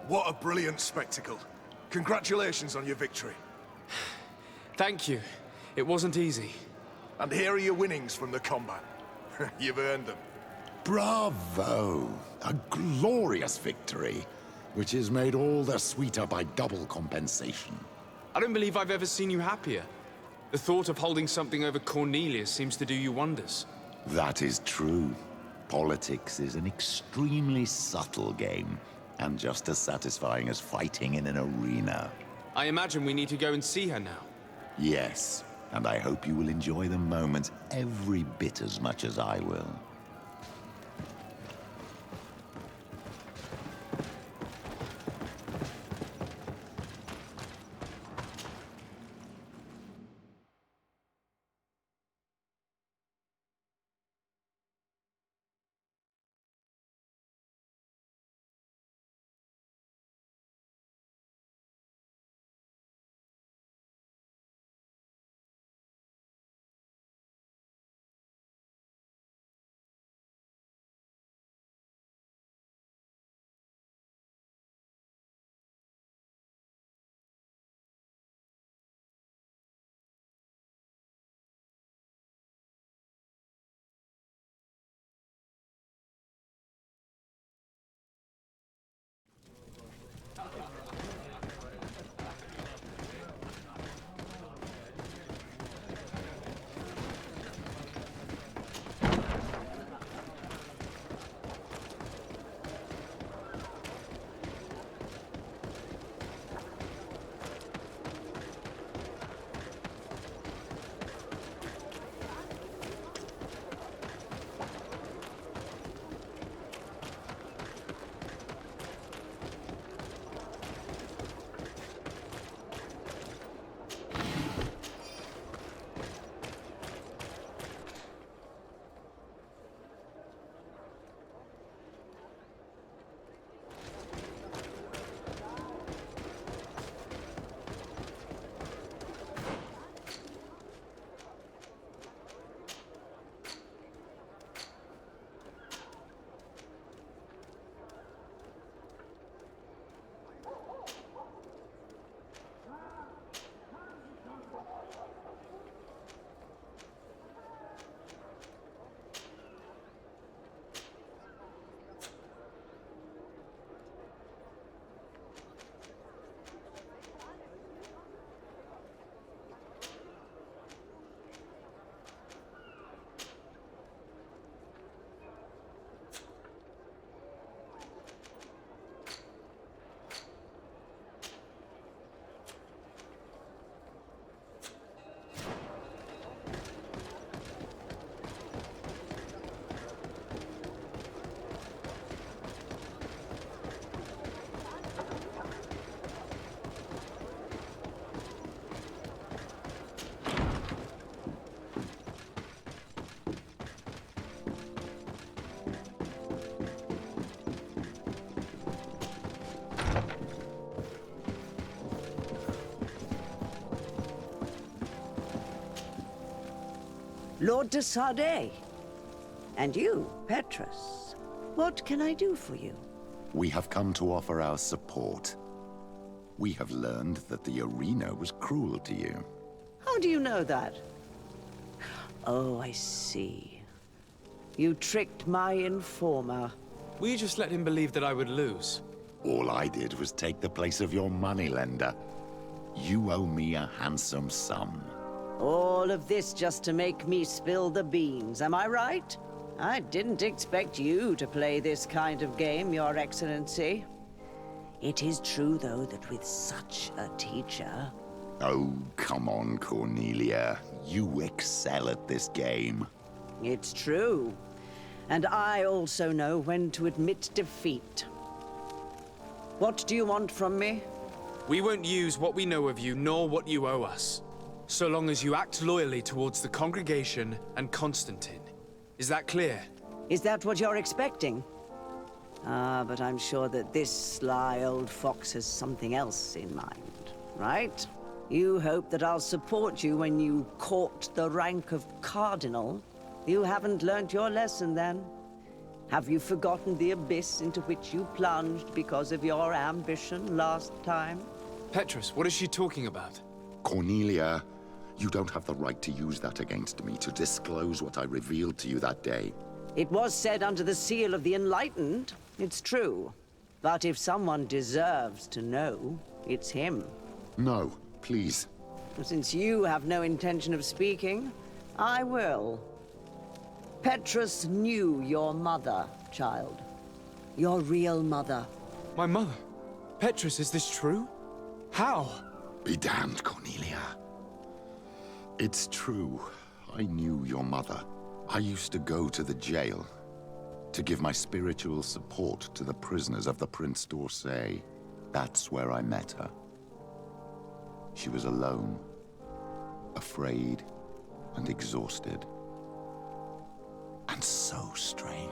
What a brilliant spectacle. Congratulations on your victory. Thank you. It wasn't easy. And here are your winnings from the combat. You've earned them. Bravo! A glorious victory, which is made all the sweeter by double compensation. I don't believe I've ever seen you happier. The thought of holding something over Cornelius seems to do you wonders. That is true. Politics is an extremely subtle game, and just as satisfying as fighting in an arena. I imagine we need to go and see her now. Yes, and I hope you will enjoy the moment every bit as much as I will. Lord de Sardet. And you, Petrus. What can I do for you? We have come to offer our support. We have learned that the arena was cruel to you. How do you know that? Oh, I see. You tricked my informer. Will you just let him believe that I would lose? All I did was take the place of your moneylender. You owe me a handsome sum. All of this just to make me spill the beans, am I right? I didn't expect you to play this kind of game, Your Excellency. It is true, though, that with such a teacher... Oh, come on, Cornelia. You excel at this game. It's true. And I also know when to admit defeat. What do you want from me? We won't use what we know of you, nor what you owe us. So long as you act loyally towards the congregation and Constantine. Is that clear? Is that what you're expecting? Ah, but I'm sure that this sly old fox has something else in mind, right? You hope that I'll support you when you court the rank of cardinal? You haven't learnt your lesson, then? Have you forgotten the abyss into which you plunged because of your ambition last time? Petrus, what is she talking about? Cornelia, you don't have the right to use that against me, to disclose what I revealed to you that day. It was said under the seal of the Enlightened, it's true. But if someone deserves to know, it's him. No, please. Since you have no intention of speaking, I will. Petrus knew your mother, child. Your real mother. My mother? Petrus, is this true? How? Be damned, Cornelia. It's true. I knew your mother. I used to go to the jail to give my spiritual support to the prisoners of the Prince d'Orsay. That's where I met her. She was alone, afraid, and exhausted. And so strange.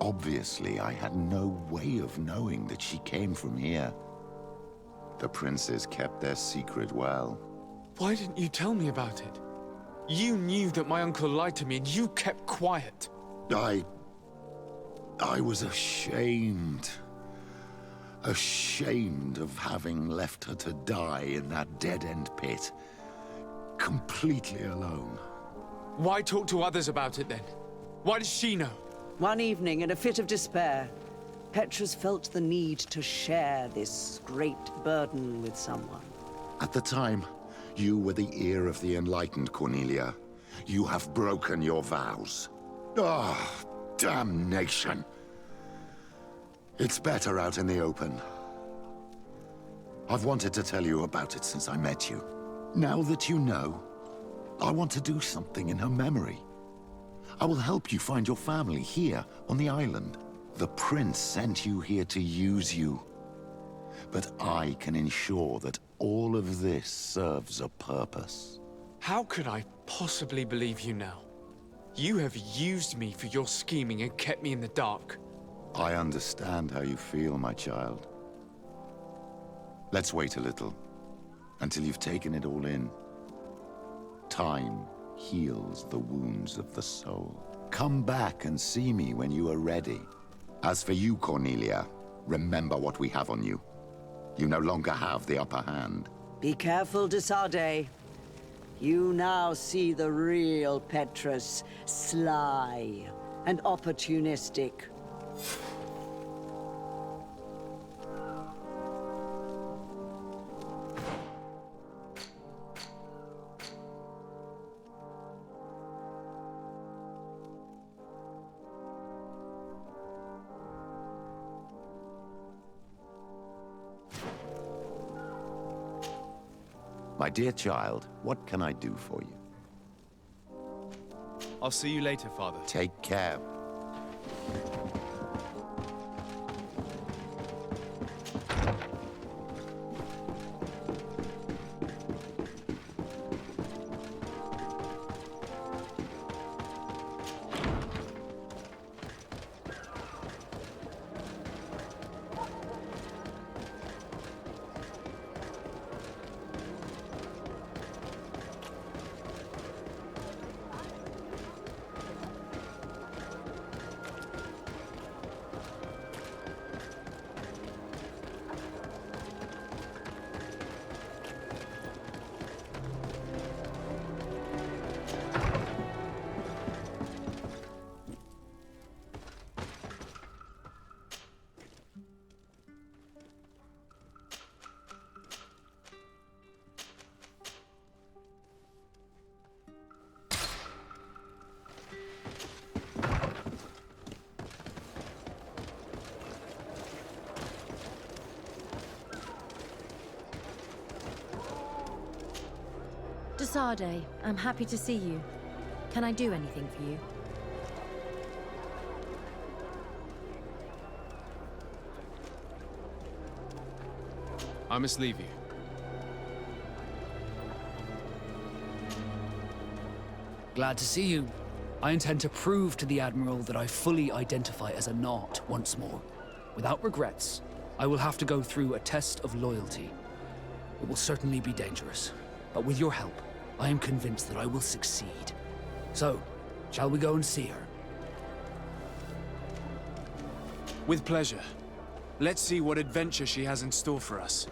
Obviously, I had no way of knowing that she came from here. The princes kept their secret well. Why didn't you tell me about it? You knew that my uncle lied to me, and you kept quiet. I was ashamed. Ashamed of having left her to die in that dead-end pit. Completely alone. Why talk to others about it, then? Why does she know? One evening, in a fit of despair, Petrus felt the need to share this great burden with someone. At the time, you were the ear of the enlightened, Cornelia. You have broken your vows. Ah, damnation. It's better out in the open. I've wanted to tell you about it since I met you. Now that you know, I want to do something in her memory. I will help you find your family here on the island. The prince sent you here to use you. But I can ensure that all of this serves a purpose. How could I possibly believe you now? You have used me for your scheming and kept me in the dark. I understand how you feel, my child. Let's wait a little, until you've taken it all in. Time heals the wounds of the soul. Come back and see me when you are ready. As for you, Cornelia, remember what we have on you. You no longer have the upper hand. Be careful, de Sardet. You now see the real Petrus, sly and opportunistic. My dear child, what can I do for you? I'll see you later, Father. Take care. Sade, I'm happy to see you. Can I do anything for you? I must leave you. Glad to see you. I intend to prove to the Admiral that I fully identify as a Naut once more. Without regrets, I will have to go through a test of loyalty. It will certainly be dangerous, but with your help, I am convinced that I will succeed. So, shall we go and see her? With pleasure. Let's see what adventure she has in store for us.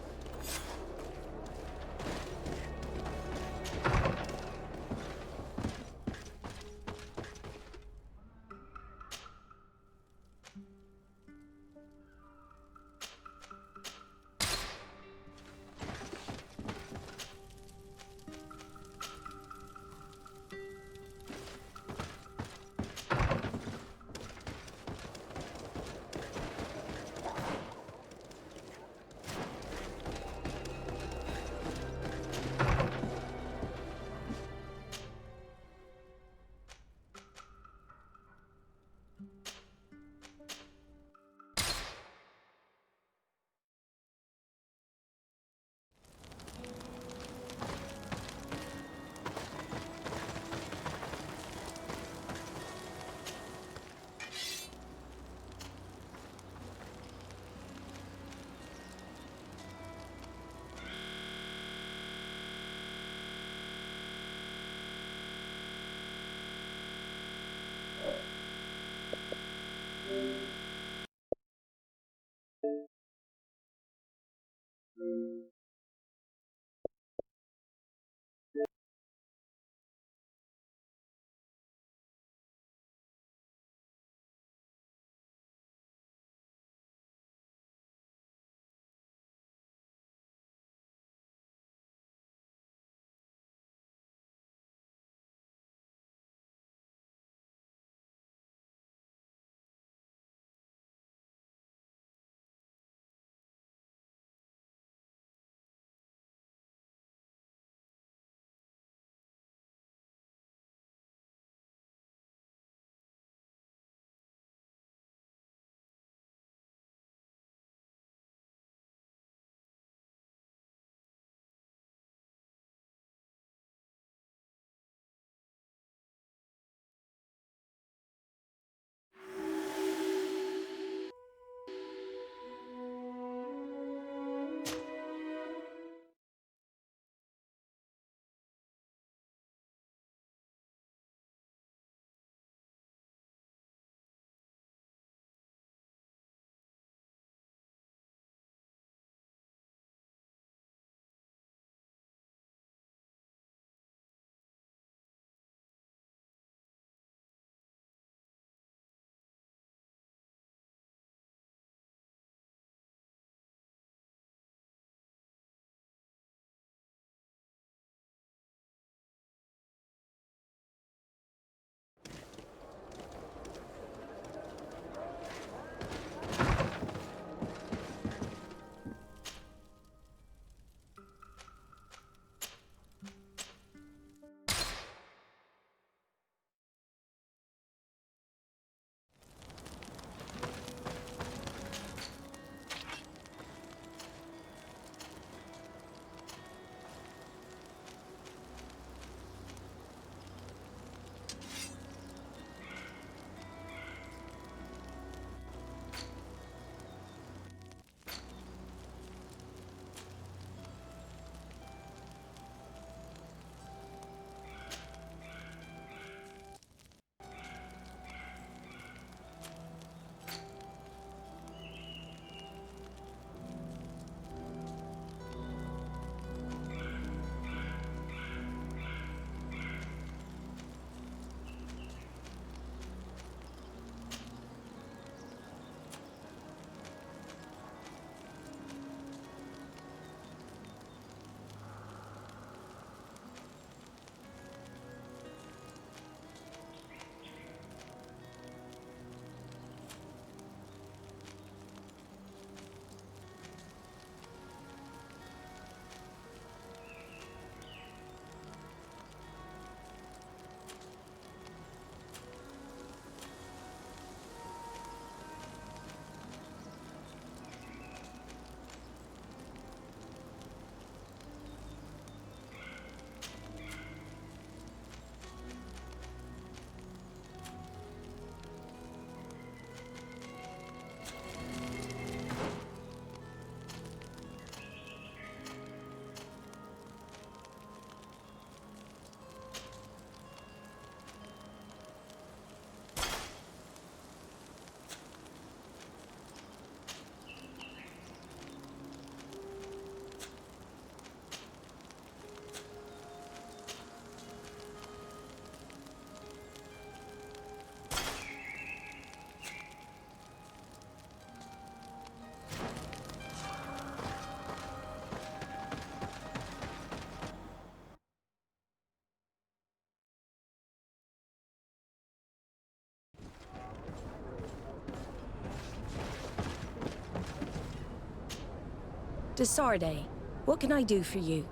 Desarde, what can I do for you?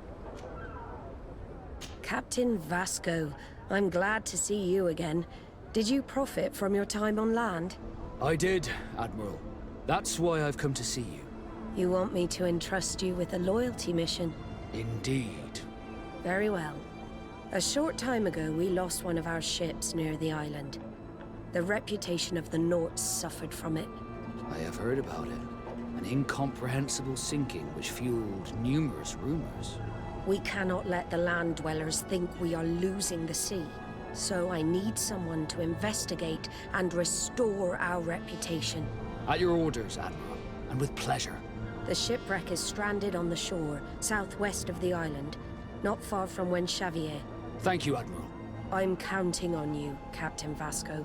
Captain Vasco, I'm glad to see you again. Did you profit from your time on land? I did, Admiral. That's why I've come to see you. You want me to entrust you with a loyalty mission? Indeed. Very well. A short time ago, we lost one of our ships near the island. The reputation of the Norts suffered from it. I have heard about it. An incomprehensible sinking which fueled numerous rumors. We cannot let the land dwellers think we are losing the sea. So I need someone to investigate and restore our reputation. At your orders, Admiral, and with pleasure. The shipwreck is stranded on the shore, southwest of the island, not far from Xavier. Thank you, Admiral. I'm counting on you, Captain Vasco.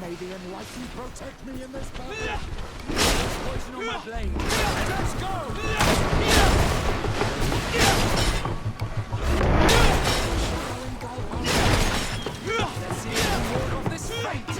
May the enlightened protect me in this battle. There's poison on my blade. Let's go! Let's see if we ward off this fate.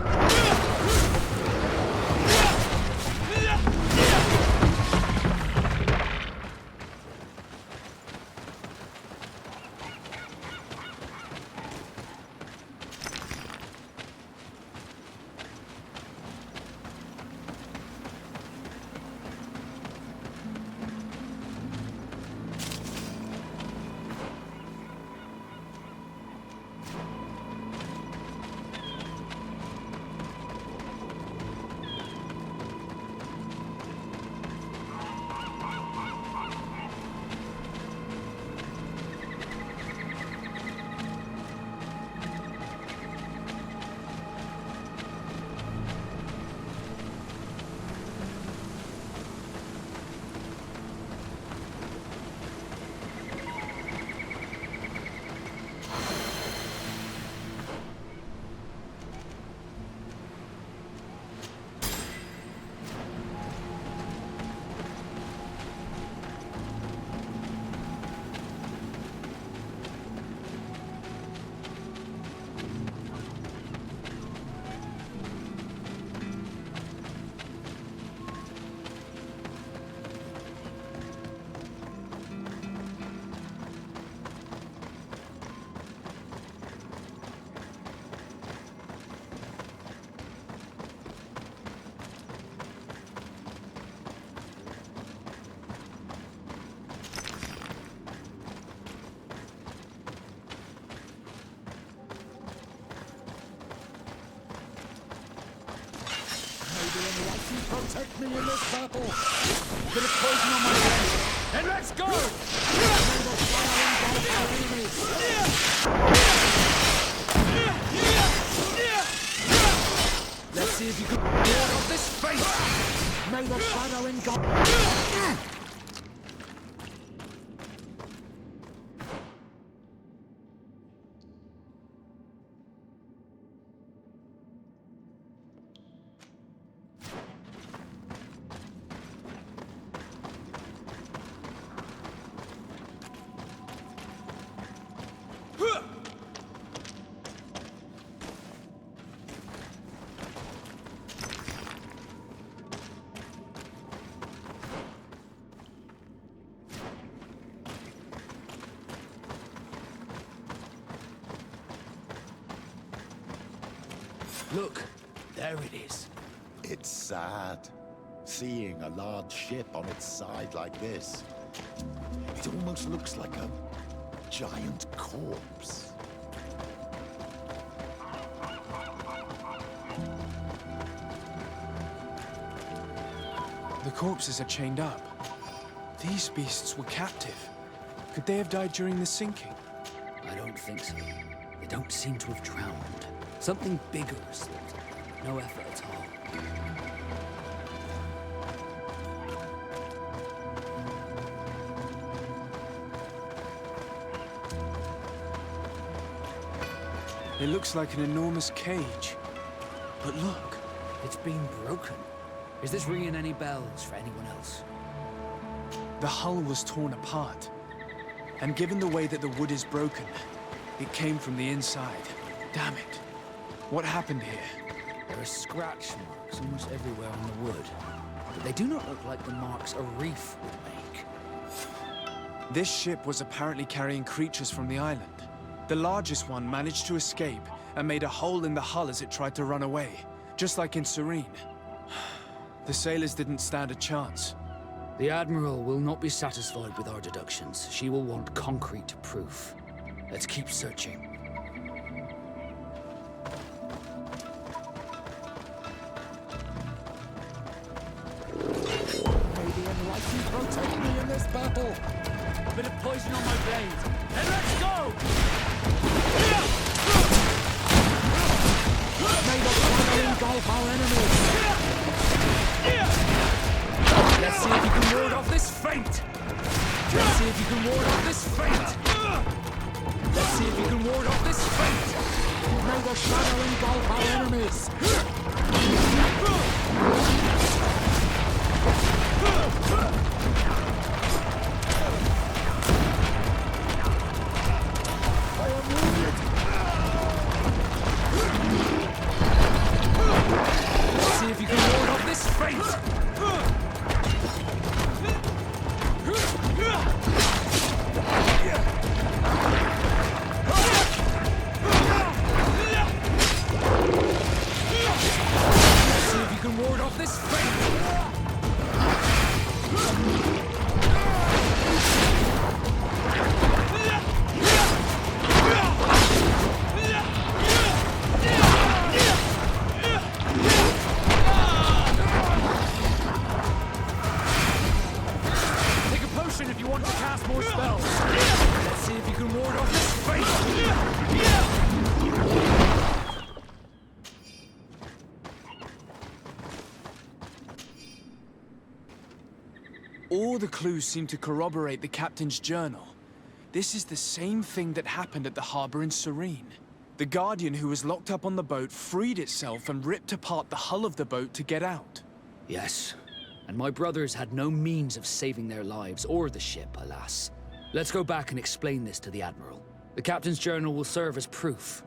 unless you protect me in this battle. A bit of poison on my blade. Then let's go! May the fire engulf our enemies. Let's see if you can ward off this fate. May the shadow engulf. Look, there it is. It's sad, seeing a large ship on its side like this. It almost looks like a giant corpse. The corpses are chained up. These beasts were captive. Could they have died during the sinking? I don't think so. They don't seem to have drowned. Something bigger slipped. No effort at all. It looks like an enormous cage. But look. It's been broken. Is this ringing any bells for anyone else? The hull was torn apart. And given the way that the wood is broken, it came from the inside. Damn it. What happened here? There are scratch marks almost everywhere on the wood. But they do not look like the marks a reef would make. This ship was apparently carrying creatures from the island. The largest one managed to escape and made a hole in the hull as it tried to run away, just like in Serene. The sailors didn't stand a chance. The Admiral will not be satisfied with our deductions. She will want concrete proof. Let's keep searching. May the enlightened protect me in this battle. A bit of poison on my blade. Then let's go! May the fire engulf our enemies. Let's see if you can ward off this fate. Let's see if you can ward off this fate. Let's see if you can ward off this fate. May the shadow engulf our enemies. See if you can ward off this fate! See if you can ward off this fate! Take a potion if you want to cast more spells. Let's see if you can ward off this fate. All the clues seem to corroborate the captain's journal. This is the same thing that happened at the harbor in Serene. The Guardian who was locked up on the boat freed itself and ripped apart the hull of the boat to get out. Yes. And my brothers had no means of saving their lives or the ship, alas. Let's go back and explain this to the Admiral. The captain's journal will serve as proof.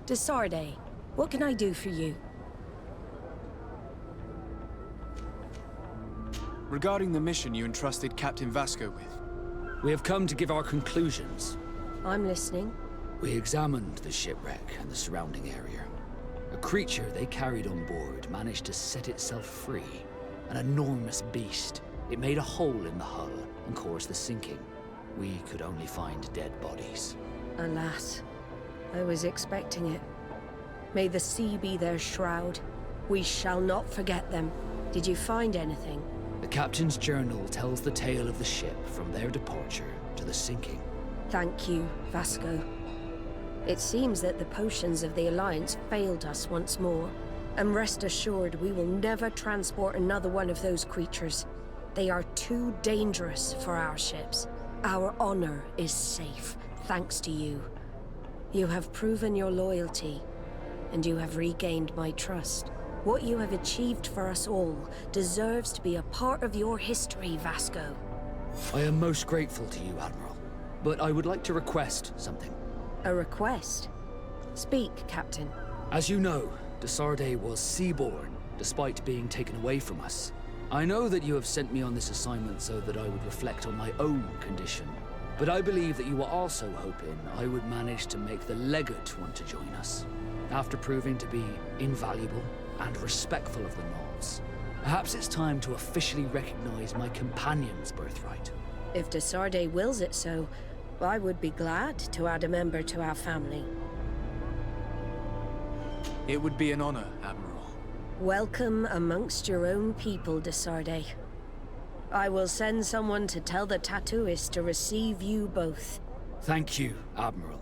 Desarde, what can I do for you? Regarding the mission you entrusted Captain Vasco with. We have come to give our conclusions. I'm listening. We examined the shipwreck and the surrounding area. A creature they carried on board managed to set itself free. An enormous beast. It made a hole in the hull and caused the sinking. We could only find dead bodies. Alas, I was expecting it. May the sea be their shroud. We shall not forget them. Did you find anything? The captain's journal tells the tale of the ship from their departure to the sinking. Thank you, Vasco. It seems that the potions of the Alliance failed us once more. And rest assured, we will never transport another one of those creatures. They are too dangerous for our ships. Our honor is safe, thanks to you. You have proven your loyalty, and you have regained my trust. What you have achieved for us all deserves to be a part of your history, Vasco. I am most grateful to you, Admiral. But I would like to request something. A request? Speak, Captain. As you know, Desarde was seaborn, despite being taken away from us. I know that you have sent me on this assignment so that I would reflect on my own condition, but I believe that you were also hoping I would manage to make the legate want to join us, after proving to be invaluable and respectful of the Nords. Perhaps it's time to officially recognize my companion's birthright. If Desarde wills it so, I would be glad to add a member to our family. It would be an honor, Admiral. Welcome amongst your own people, Desarde. I will send someone to tell the tattooist to receive you both. Thank you, Admiral.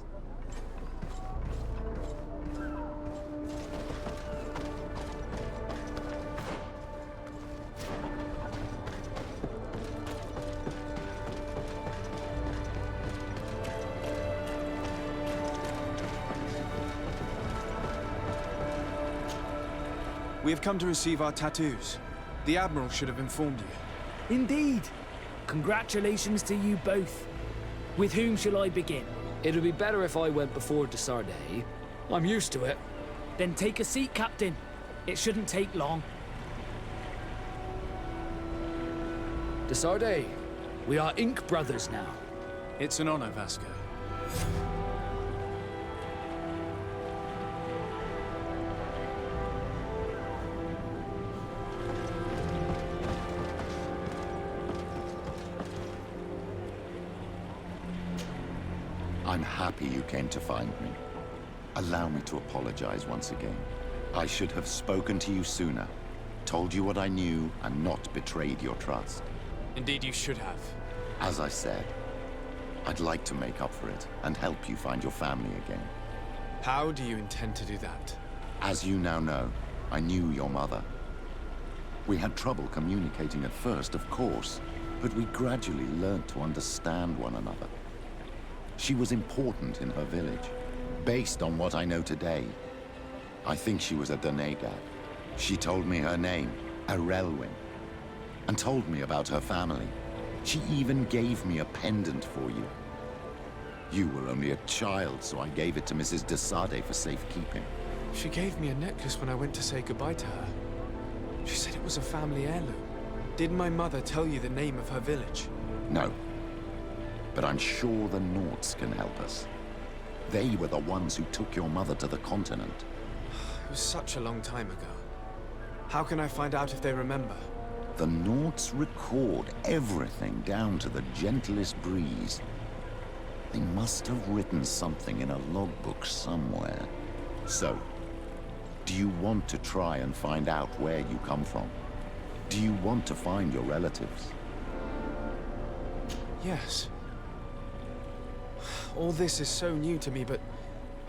We have come to receive our tattoos. The Admiral should have informed you. Indeed. Congratulations to you both. With whom shall I begin? It would be better if I went before Desarde. I'm used to it. Then take a seat, Captain. It shouldn't take long. Desarde, we are ink brothers now. It's an honor, Vasco. I'm happy you came to find me. Allow me to apologize once again. I should have spoken to you sooner, told you what I knew, and not betrayed your trust. Indeed you should have. As I said, I'd like to make up for it and help you find your family again. How do you intend to do that? As you now know, I knew your mother. We had trouble communicating at first, of course, but we gradually learned to understand one another. She was important in her village, based on what I know today. I think she was a Donegal. She told me her name, Arelwin, and told me about her family. She even gave me a pendant for you. You were only a child, so I gave it to Mrs. Desarde for safekeeping. She gave me a necklace when I went to say goodbye to her. She said it was a family heirloom. Did my mother tell you the name of her village? No. But I'm sure the Nords can help us. They were the ones who took your mother to the continent. It was such a long time ago. How can I find out if they remember? The Nords record everything down to the gentlest breeze. They must have written something in a logbook somewhere. So, do you want to try and find out where you come from? Do you want to find your relatives? Yes. All this is so new to me, but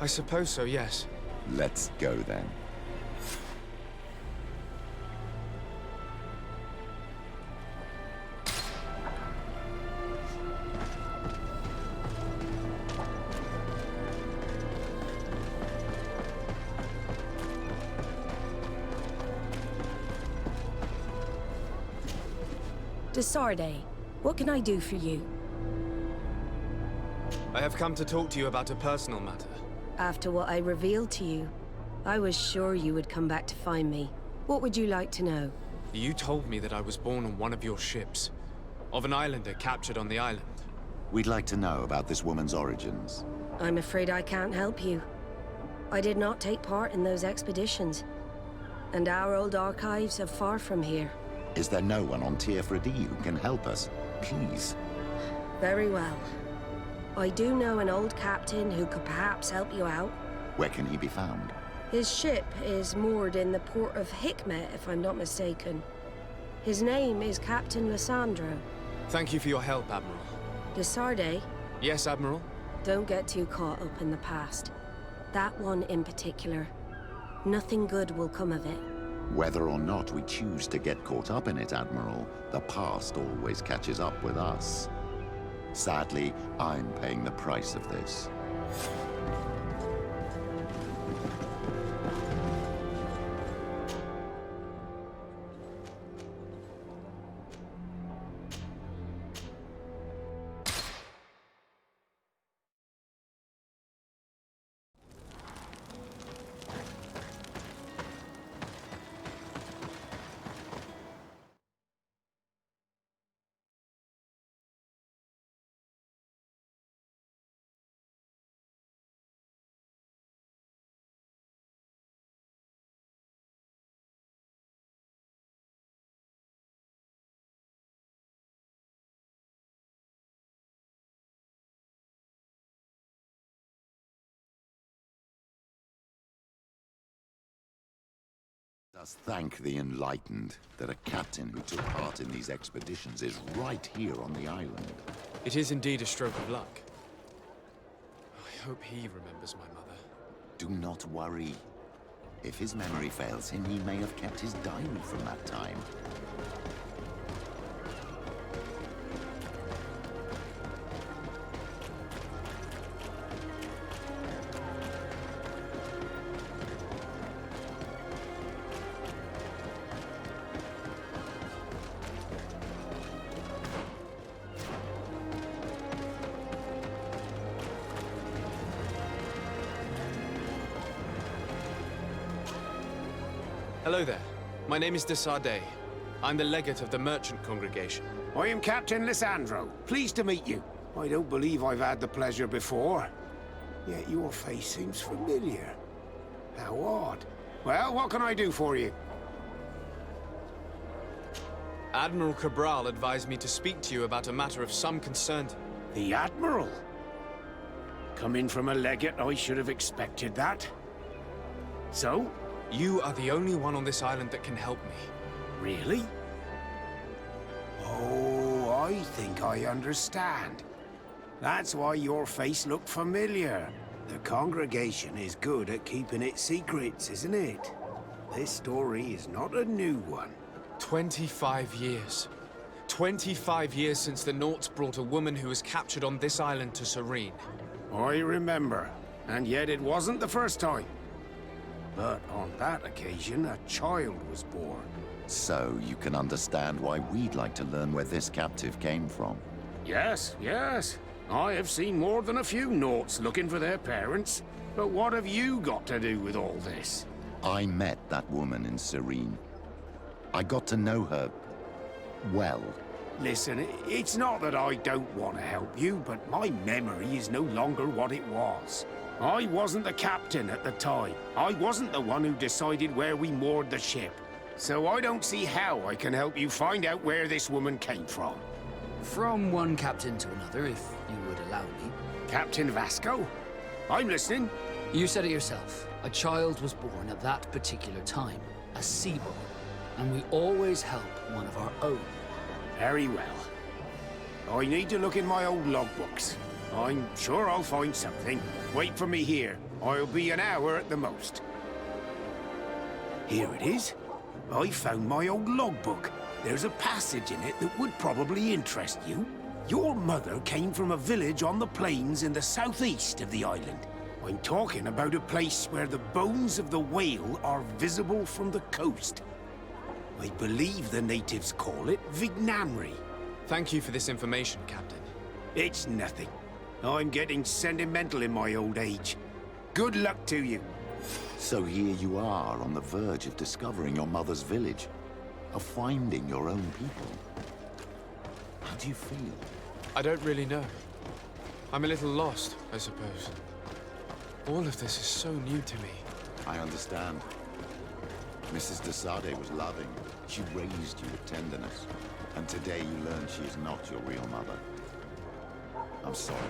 I suppose so, yes. Let's go then. Desarde, what can I do for you? I have come to talk to you about a personal matter. After what I revealed to you, I was sure you would come back to find me. What would you like to know? You told me that I was born on one of your ships. Of an islander captured on the island. We'd like to know about this woman's origins. I'm afraid I can't help you. I did not take part in those expeditions. And our old archives are far from here. Is there no one on Tier 3D who can help us? Please. Very well. I do know an old captain who could perhaps help you out. Where can he be found? His ship is moored in the port of Hikmet, if I'm not mistaken. His name is Captain Lissandro. Thank you for your help, Admiral. De Sardet? Yes, Admiral? Don't get too caught up in the past. That one in particular. Nothing good will come of it. Whether or not we choose to get caught up in it, Admiral, the past always catches up with us. Sadly, I'm paying the price of this. Let us thank the enlightened that a captain who took part in these expeditions is right here on the island. It is indeed a stroke of luck. I hope he remembers my mother. Do not worry. If his memory fails him, he may have kept his diary from that time. Hello there. My name is de Sardet. I'm the legate of the merchant congregation. I am Captain Lissandro. Pleased to meet you. I don't believe I've had the pleasure before. Yet your face seems familiar. How odd. Well, what can I do for you? Admiral Cabral advised me to speak to you about a matter of some concern. The Admiral? Coming from a legate, I should have expected that. So? You are the only one on this island that can help me. Really? Oh, I think I understand. That's why your face looked familiar. The congregation is good at keeping its secrets, isn't it? This story is not a new one. 25 years. 25 years since the Nauts brought a woman who was captured on this island to Serene. I remember. And yet it wasn't the first time. But on that occasion, a child was born. So you can understand why we'd like to learn where this captive came from. Yes, yes. I have seen more than a few Nauts looking for their parents. But what have you got to do with all this? I met that woman in Serene. I got to know her well. Listen, it's not that I don't want to help you, but my memory is no longer what it was. I wasn't the captain at the time. I wasn't the one who decided where we moored the ship. So I don't see how I can help you find out where this woman came from. From one captain to another, if you would allow me. Captain Vasco? I'm listening. You said it yourself. A child was born at that particular time. A seaborn. And we always help one of our own. Very well. I need to look in my old logbooks. I'm sure I'll find something. Wait for me here. I'll be an hour at the most. Here it is. I found my old logbook. There's a passage in it that would probably interest you. Your mother came from a village on the plains in the southeast of the island. I'm talking about a place where the bones of the whale are visible from the coast. I believe the natives call it Vignamri. Thank you for this information, Captain. It's nothing. I'm getting sentimental in my old age. Good luck to you. So here you are on the verge of discovering your mother's village, of finding your own people. How do you feel? I don't really know. I'm a little lost, I suppose. All of this is so new to me. I understand. Mrs. de Sade was loving. She raised you with tenderness. And today you learn she is not your real mother. I'm sorry.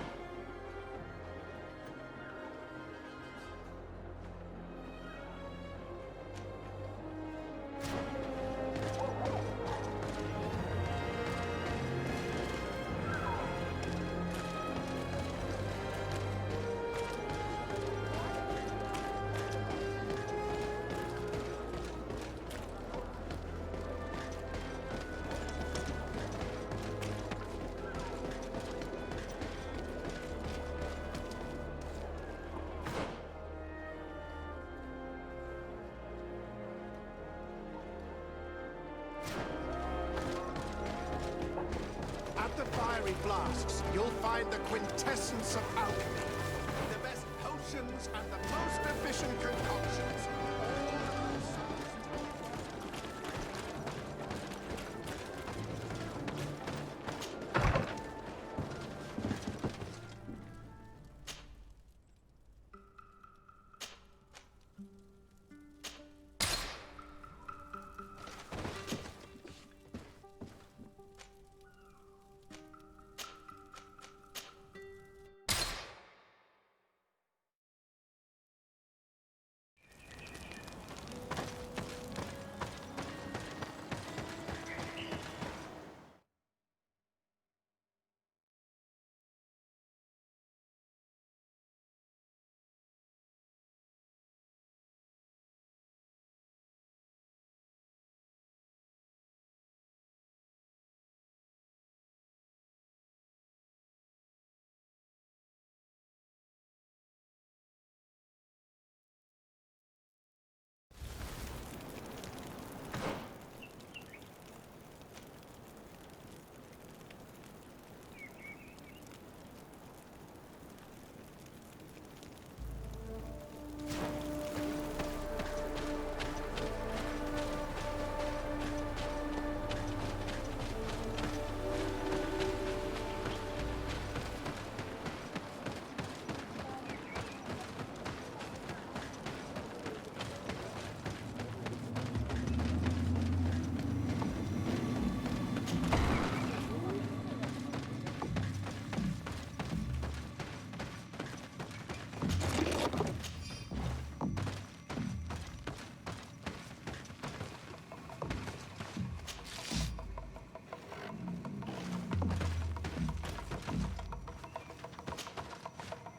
At the fiery flasks, you'll find the quintessence of alchemy. The best potions and the most efficient concoctions.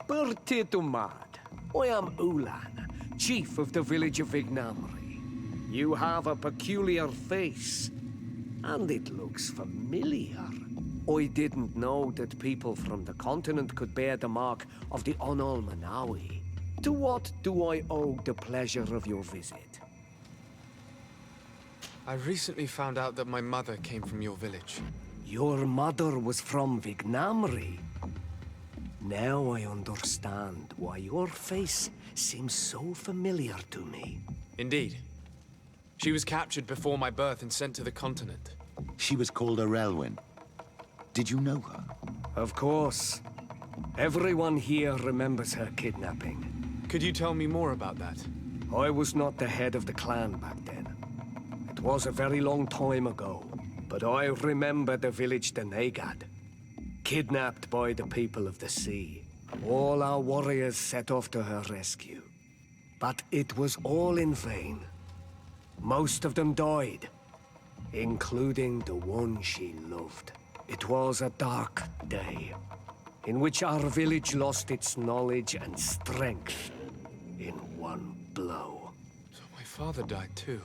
Bertitumad, I am Ulan, chief of the village of Vignamri. You have a peculiar face, and it looks familiar. I didn't know that people from the continent could bear the mark of the Onol Manawi. To what do I owe the pleasure of your visit? I recently found out that my mother came from your village. Your mother was from Vignamri? Now I understand why your face seems so familiar to me. Indeed. She was captured before my birth and sent to the continent. She was called Arelwyn. Did you know her? Of course. Everyone here remembers her kidnapping. Could you tell me more about that? I was not the head of the clan back then. It was a very long time ago, but I remember the village Denegad. Kidnapped by the people of the sea. All our warriors set off to her rescue. But it was all in vain. Most of them died, including the one she loved. It was a dark day, in which our village lost its knowledge and strength in one blow. So my father died too.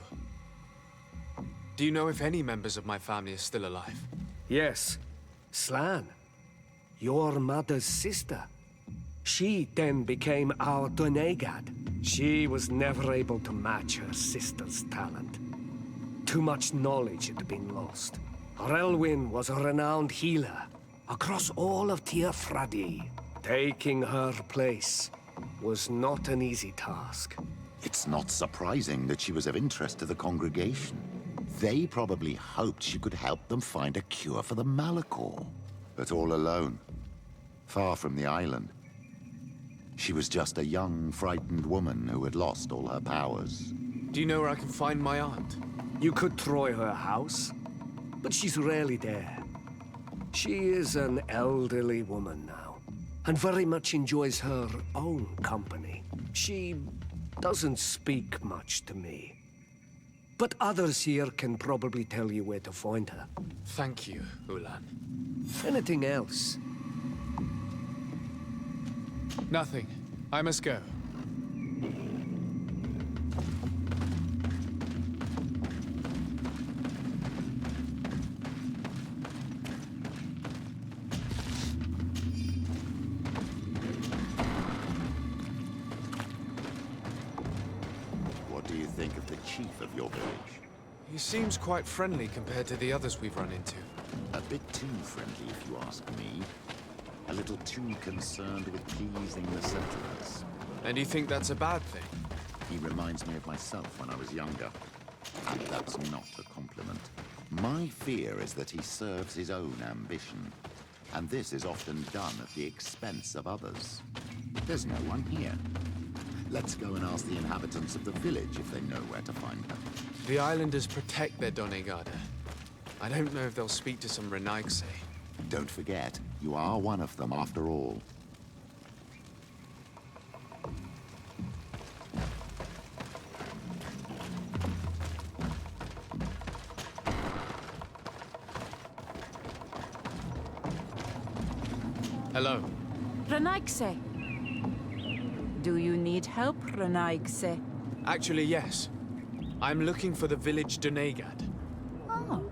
Do you know if any members of my family are still alive? Yes. Slan. Your mother's sister. She then became our Donegad. She was never able to match her sister's talent. Too much knowledge had been lost. Relwyn was a renowned healer across all of Tir Fradi. Taking her place, was not an easy task. It's not surprising that she was of interest to the congregation. They probably hoped she could help them find a cure for the Malachor. But all alone, far from the island. She was just a young, frightened woman who had lost all her powers. Do you know where I can find my aunt? You could try her house, but she's rarely there. She is an elderly woman now, and very much enjoys her own company. She doesn't speak much to me. But others here can probably tell you where to find her. Thank you, Ulan. Anything else? Nothing. I must go. What do you think of the chief of your village? He seems quite friendly compared to the others we've run into. A bit too friendly, if you ask me. A little too concerned with pleasing the settlers. And you think that's a bad thing? He reminds me of myself when I was younger. And that's not a compliment. My fear is that he serves his own ambition. And this is often done at the expense of others. There's no one here. Let's go and ask the inhabitants of the village if they know where to find her. The islanders protect their Donegada. I don't know if they'll speak to some Renaigse. Don't forget, you are one of them after all. Hello. Renaigse. Do you need help, Renaigse? Actually, yes. I'm looking for the village Donegad. Oh.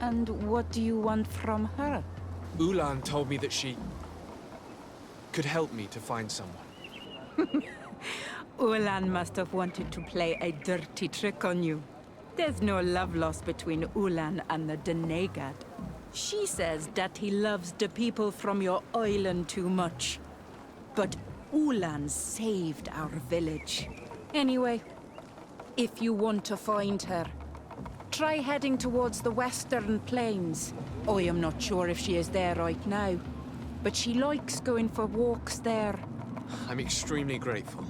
And what do you want from her? Ulan told me that she could help me to find someone. Ulan must have wanted to play a dirty trick on you. There's no love lost between Ulan and the Donegad. She says that he loves the people from your island too much. But Ulan saved our village. Anyway, if you want to find her, try heading towards the western plains. I am not sure if she is there right now, but she likes going for walks there. I'm extremely grateful.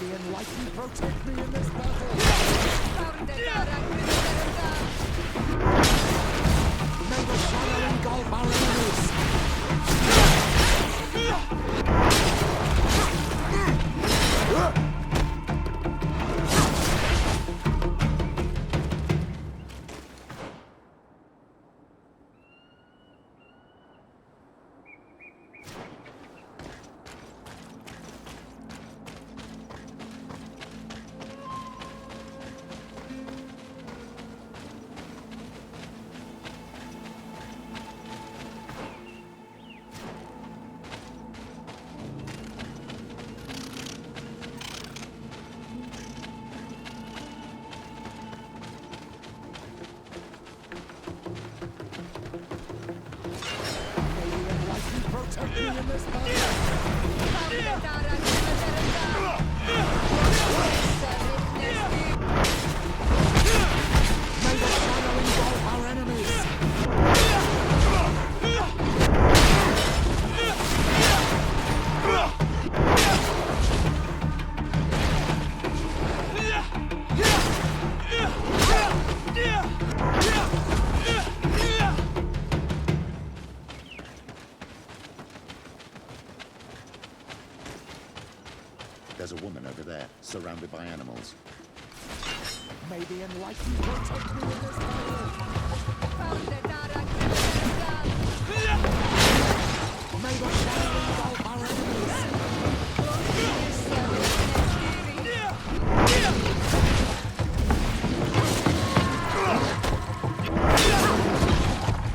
Enlighten, protect me in this battle! May the shadow engulf our enemies! animals. May the enlightened protect me in this battle. May the shadow engulf our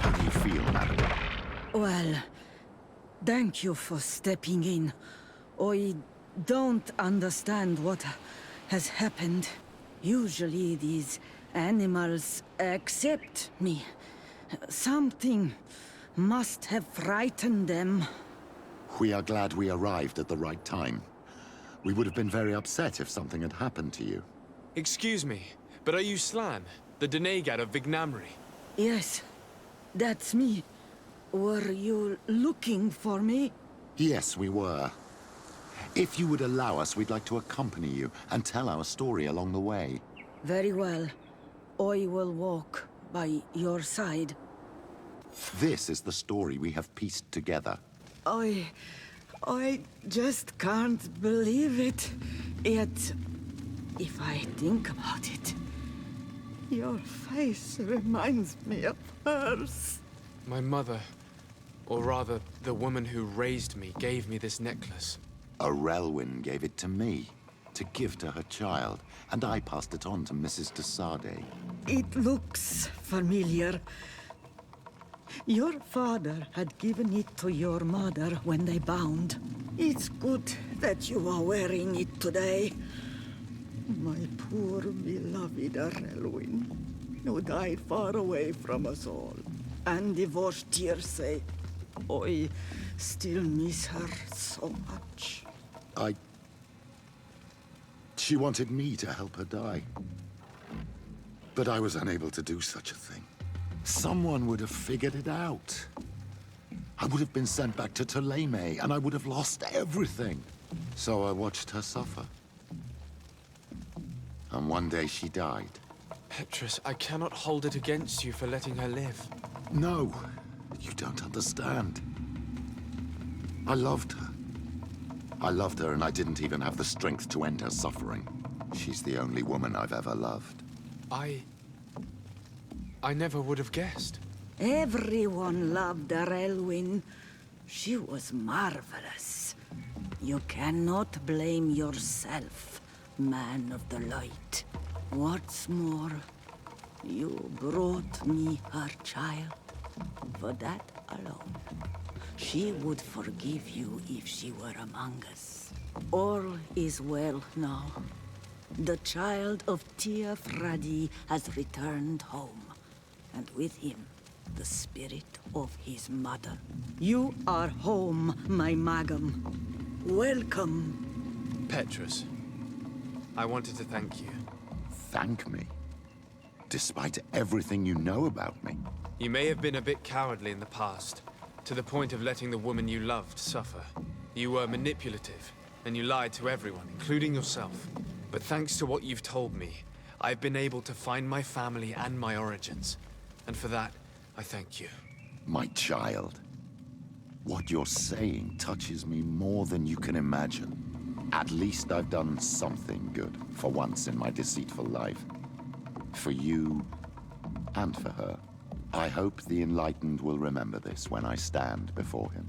How do you feel, madam? Well, thank you for stepping in. I don't understand what has happened. Usually these animals accept me. Something must have frightened them. We are glad we arrived at the right time. We would have been very upset if something had happened to you. Excuse me, but are you Slan, the Denegad of Vignamri? Yes, that's me. Were you looking for me? Yes, we were. If you would allow us, we'd like to accompany you and tell our story along the way. Very well. I will walk by your side. This is the story we have pieced together. I just can't believe it. Yet, if I think about it, your face reminds me of hers. My mother, or rather, the woman who raised me, gave me this necklace. A Relwyn gave it to me, to give to her child, and I passed it on to Mrs. de Sade. It looks familiar. Your father had given it to your mother when they bound. It's good that you are wearing it today. My poor beloved Relwyn, who died far away from us all. And divorced Tirce. I still miss her so much. She wanted me to help her die. But I was unable to do such a thing. Someone would have figured it out. I would have been sent back to Ptolemy, and I would have lost everything. So I watched her suffer. And one day she died. Petrus, I cannot hold it against you for letting her live. No, you don't understand. I loved her. I loved her, and I didn't even have the strength to end her suffering. She's the only woman I've ever loved. I never would have guessed. Everyone loved Relwyn. She was marvelous. You cannot blame yourself, man of the light. What's more, you brought me her child. For that alone, she would forgive you if she were among us. All is well now. The child of Tia Fradi has returned home, and with him, the spirit of his mother. You are home, my Magum. Welcome. Petrus, I wanted to thank you. Thank me? Despite everything you know about me? You may have been a bit cowardly in the past, to the point of letting the woman you loved suffer. You were manipulative, and you lied to everyone, including yourself. But thanks to what you've told me, I've been able to find my family and my origins. And for that, I thank you. My child. What you're saying touches me more than you can imagine. At least I've done something good, for once in my deceitful life. For you, and for her. I hope the Enlightened will remember this when I stand before him.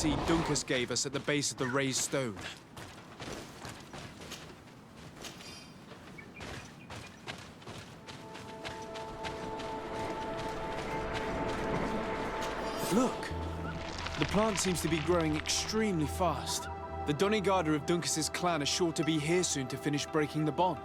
seed Duncus gave us at the base of the raised stone. Look! The plant seems to be growing extremely fast. The Doneigada of Duncus's clan are sure to be here soon to finish breaking the bond.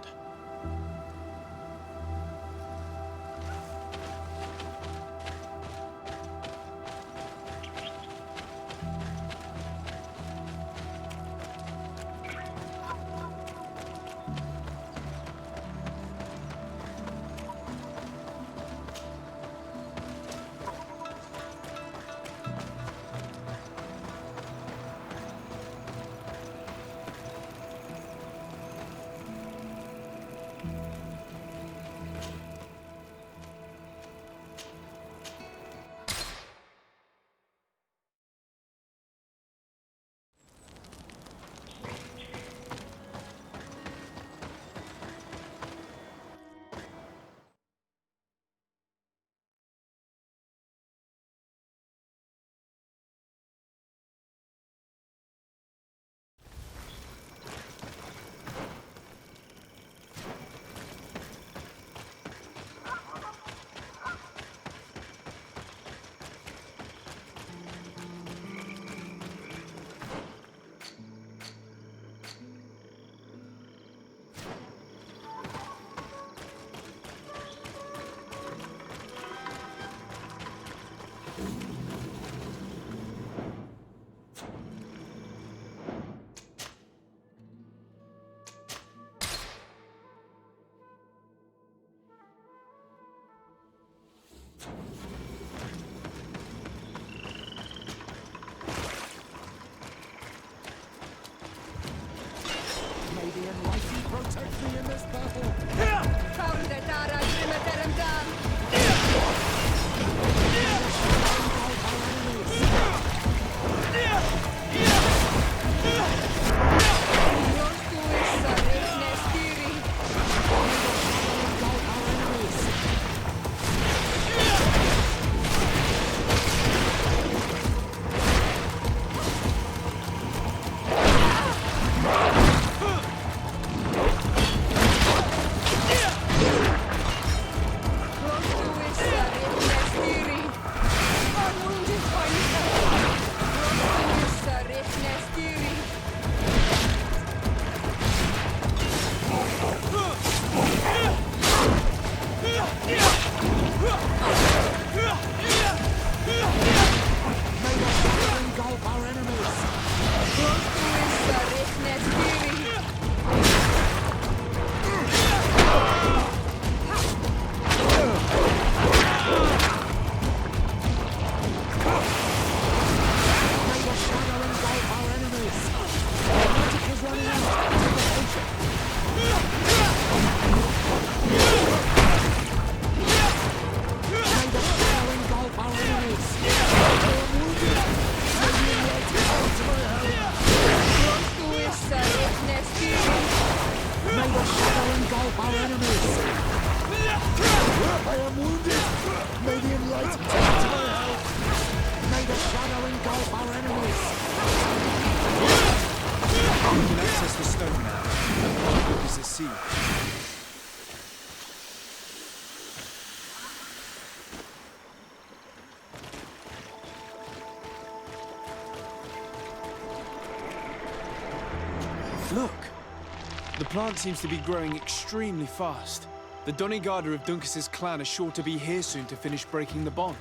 Protect me in this battle! Look! The plant seems to be growing extremely fast. The Doneigada of Duncus's clan are sure to be here soon to finish breaking the bond.